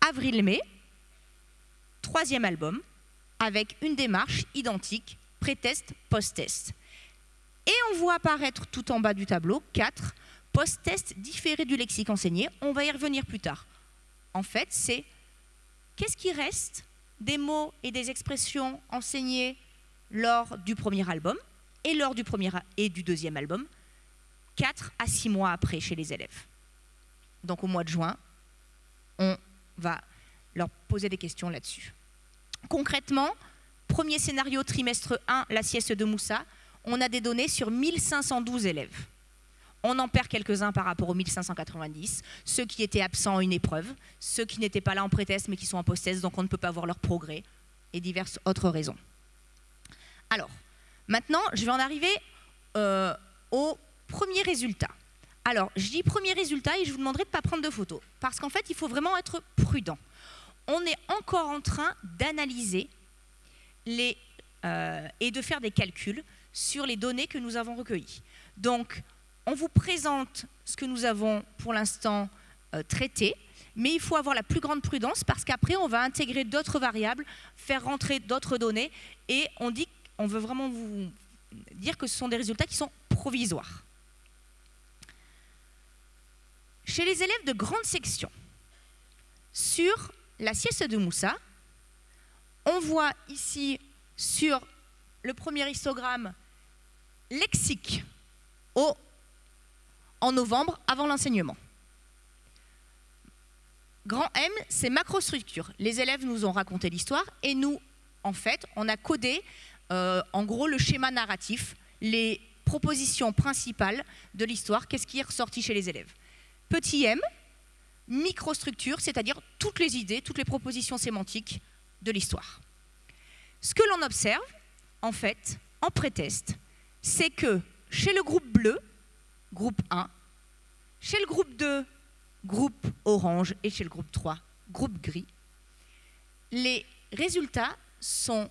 [SPEAKER 3] Avril-mai, 3e album, avec une démarche identique, pré-test, post-test. Et on voit apparaître tout en bas du tableau 4 post-test différés du lexique enseigné. On va y revenir plus tard. En fait, c'est qu'est-ce qui reste des mots et des expressions enseignés lors du premier album et lors du premier et du 2e album, 4 à 6 mois après chez les élèves. Donc au mois de juin, on va leur poser des questions là-dessus. Concrètement, premier scénario, trimestre 1, la sieste de Moussa, on a des données sur 1512 élèves. On en perd quelques-uns par rapport aux 1590, ceux qui étaient absents à une épreuve, ceux qui n'étaient pas là en pré-test mais qui sont en post-test, donc on ne peut pas voir leur progrès, et diverses autres raisons. Alors, maintenant, je vais en arriver au premier résultat. Alors, je dis premier résultat et je vous demanderai de ne pas prendre de photos, parce qu'en fait, il faut vraiment être prudent. On est encore en train d'analyser et de faire des calculs sur les données que nous avons recueillies. Donc, on vous présente ce que nous avons pour l'instant traité, mais il faut avoir la plus grande prudence parce qu'après, on va intégrer d'autres variables, faire rentrer d'autres données, et on veut vraiment vous dire que ce sont des résultats qui sont provisoires. Chez les élèves de grande section, sur la sieste de Moussa, on voit ici sur le premier histogramme lexique en novembre, avant l'enseignement. Grand M, c'est macrostructure. Les élèves nous ont raconté l'histoire et nous, en fait, on a codé en gros le schéma narratif, les propositions principales de l'histoire, qu'est-ce qui est ressorti chez les élèves. Petit M, microstructure, c'est-à-dire toutes les idées, toutes les propositions sémantiques de l'histoire. Ce que l'on observe, en fait, en pré-test, c'est que chez le groupe bleu, groupe 1, chez le groupe 2, groupe orange, et chez le groupe 3, groupe gris, les résultats sont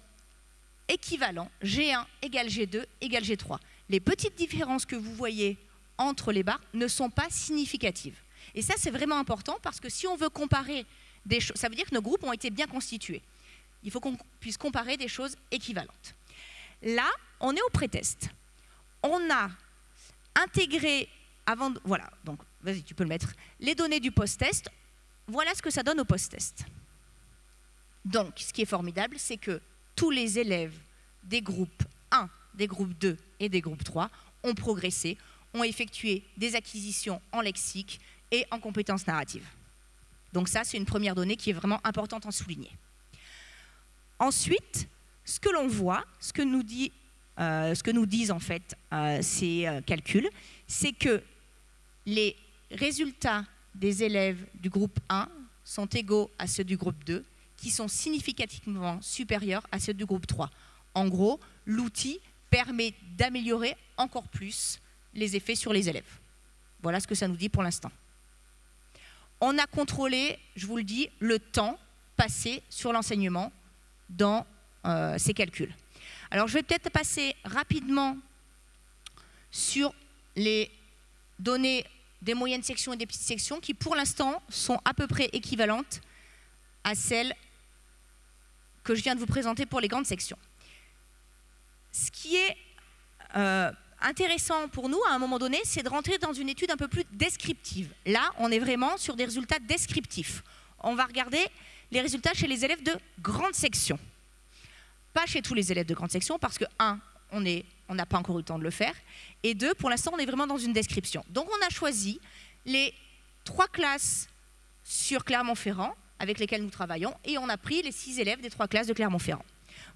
[SPEAKER 3] équivalents, G1 égale G2 égale G3. Les petites différences que vous voyez entre les barres ne sont pas significatives. Et ça, c'est vraiment important parce que si on veut comparer des choses, ça veut dire que nos groupes ont été bien constitués. Il faut qu'on puisse comparer des choses équivalentes. Là, on est au pré-test. On a intégré, voilà, donc vas-y, tu peux le mettre, les données du post-test. Voilà ce que ça donne au post-test. Donc, ce qui est formidable, c'est que tous les élèves des groupes 1, des groupes 2 et des groupes 3 ont progressé, ont effectué des acquisitions en lexique et en compétences narratives. Donc ça, c'est une première donnée qui est vraiment importante à souligner. Ensuite, ce que l'on voit, ce que nous disent en fait ces calculs, c'est que les résultats des élèves du groupe 1 sont égaux à ceux du groupe 2, qui sont significativement supérieurs à ceux du groupe 3. En gros, l'outil permet d'améliorer encore plus les effets sur les élèves. Voilà ce que ça nous dit pour l'instant. On a contrôlé, je vous le dis, le temps passé sur l'enseignement dans ces calculs. Alors je vais peut-être passer rapidement sur les données des moyennes sections et des petites sections qui pour l'instant sont à peu près équivalentes à celles que je viens de vous présenter pour les grandes sections. Ce qui est intéressant pour nous à un moment donné, c'est de rentrer dans une étude un peu plus descriptive. Là, on est vraiment sur des résultats descriptifs. On va regarder les résultats chez les élèves de grande section. Pas chez tous les élèves de grande section parce que, un, on n'a pas encore eu le temps de le faire, et deux, pour l'instant, on est vraiment dans une description. Donc, on a choisi les 3 classes sur Clermont-Ferrand avec lesquelles nous travaillons, et on a pris les 6 élèves des 3 classes de Clermont-Ferrand.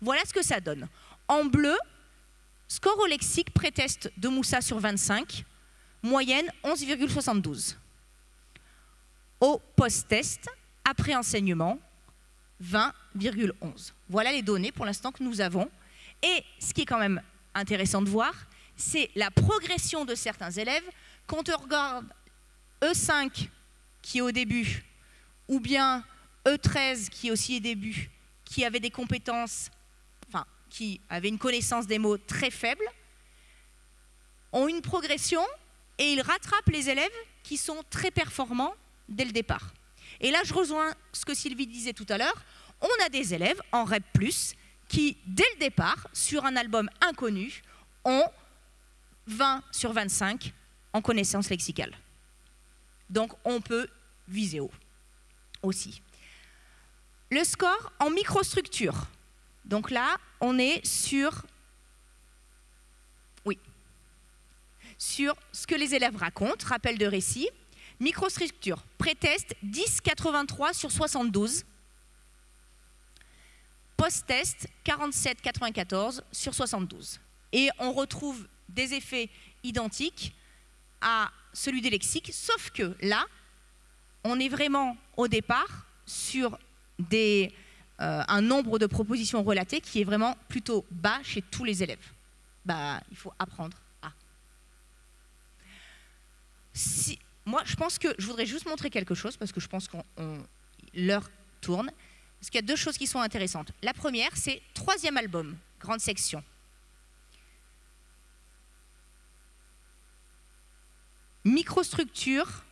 [SPEAKER 3] Voilà ce que ça donne. En bleu, score au lexique pré-test de Moussa sur 25, moyenne 11,72. Au post-test, après enseignement, 20,11. Voilà les données pour l'instant que nous avons. Et ce qui est quand même intéressant de voir, c'est la progression de certains élèves. Quand on regarde E5 qui est au début, ou bien E13 qui est aussi au début, qui avait des compétences, enfin, qui avait une connaissance des mots très faible, ont une progression et ils rattrapent les élèves qui sont très performants dès le départ. Et là, je rejoins ce que Sylvie disait tout à l'heure, on a des élèves en REP+, qui, dès le départ, sur un album inconnu, ont 20 sur 25 en connaissance lexicale. Donc, on peut viser haut aussi. Le score en microstructure. Donc là, on est sur ce que les élèves racontent, rappel de récit. Microstructure, pré-test, 10,83 sur 72. Post-test, 47,94 sur 72. Et on retrouve des effets identiques à celui des lexiques, sauf que là, on est vraiment au départ sur un nombre de propositions relatées qui est vraiment plutôt bas chez tous les élèves. Il faut apprendre à. Moi, je pense que je voudrais juste montrer quelque chose parce que je pense qu'on l'heure tourne. Parce qu'il y a 2 choses qui sont intéressantes. La première, c'est 3e album, grande section. Macrostructure.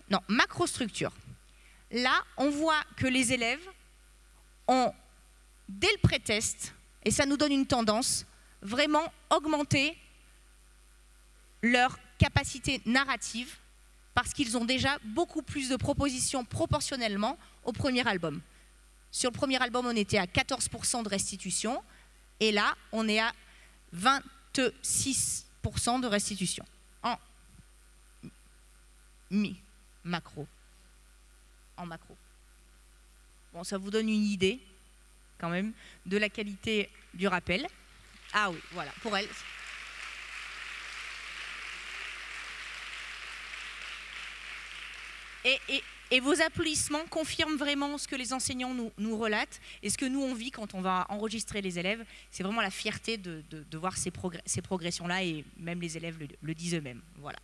[SPEAKER 3] Là, on voit que les élèves ont, dès le pré-test, et ça nous donne une tendance, vraiment augmenter leur capacité narrative parce qu'ils ont déjà beaucoup plus de propositions proportionnellement au premier album. Sur le premier album, on était à 14% de restitution et là, on est à 26% de restitution en macro. Bon, ça vous donne une idée, quand même, de la qualité du rappel. Ah oui, voilà, pour elle. Et vos applaudissements confirment vraiment ce que les enseignants nous relatent et ce que nous on vit quand on va enregistrer les élèves. C'est vraiment la fierté de voir ces progressions-là et même les élèves le disent eux-mêmes. Voilà.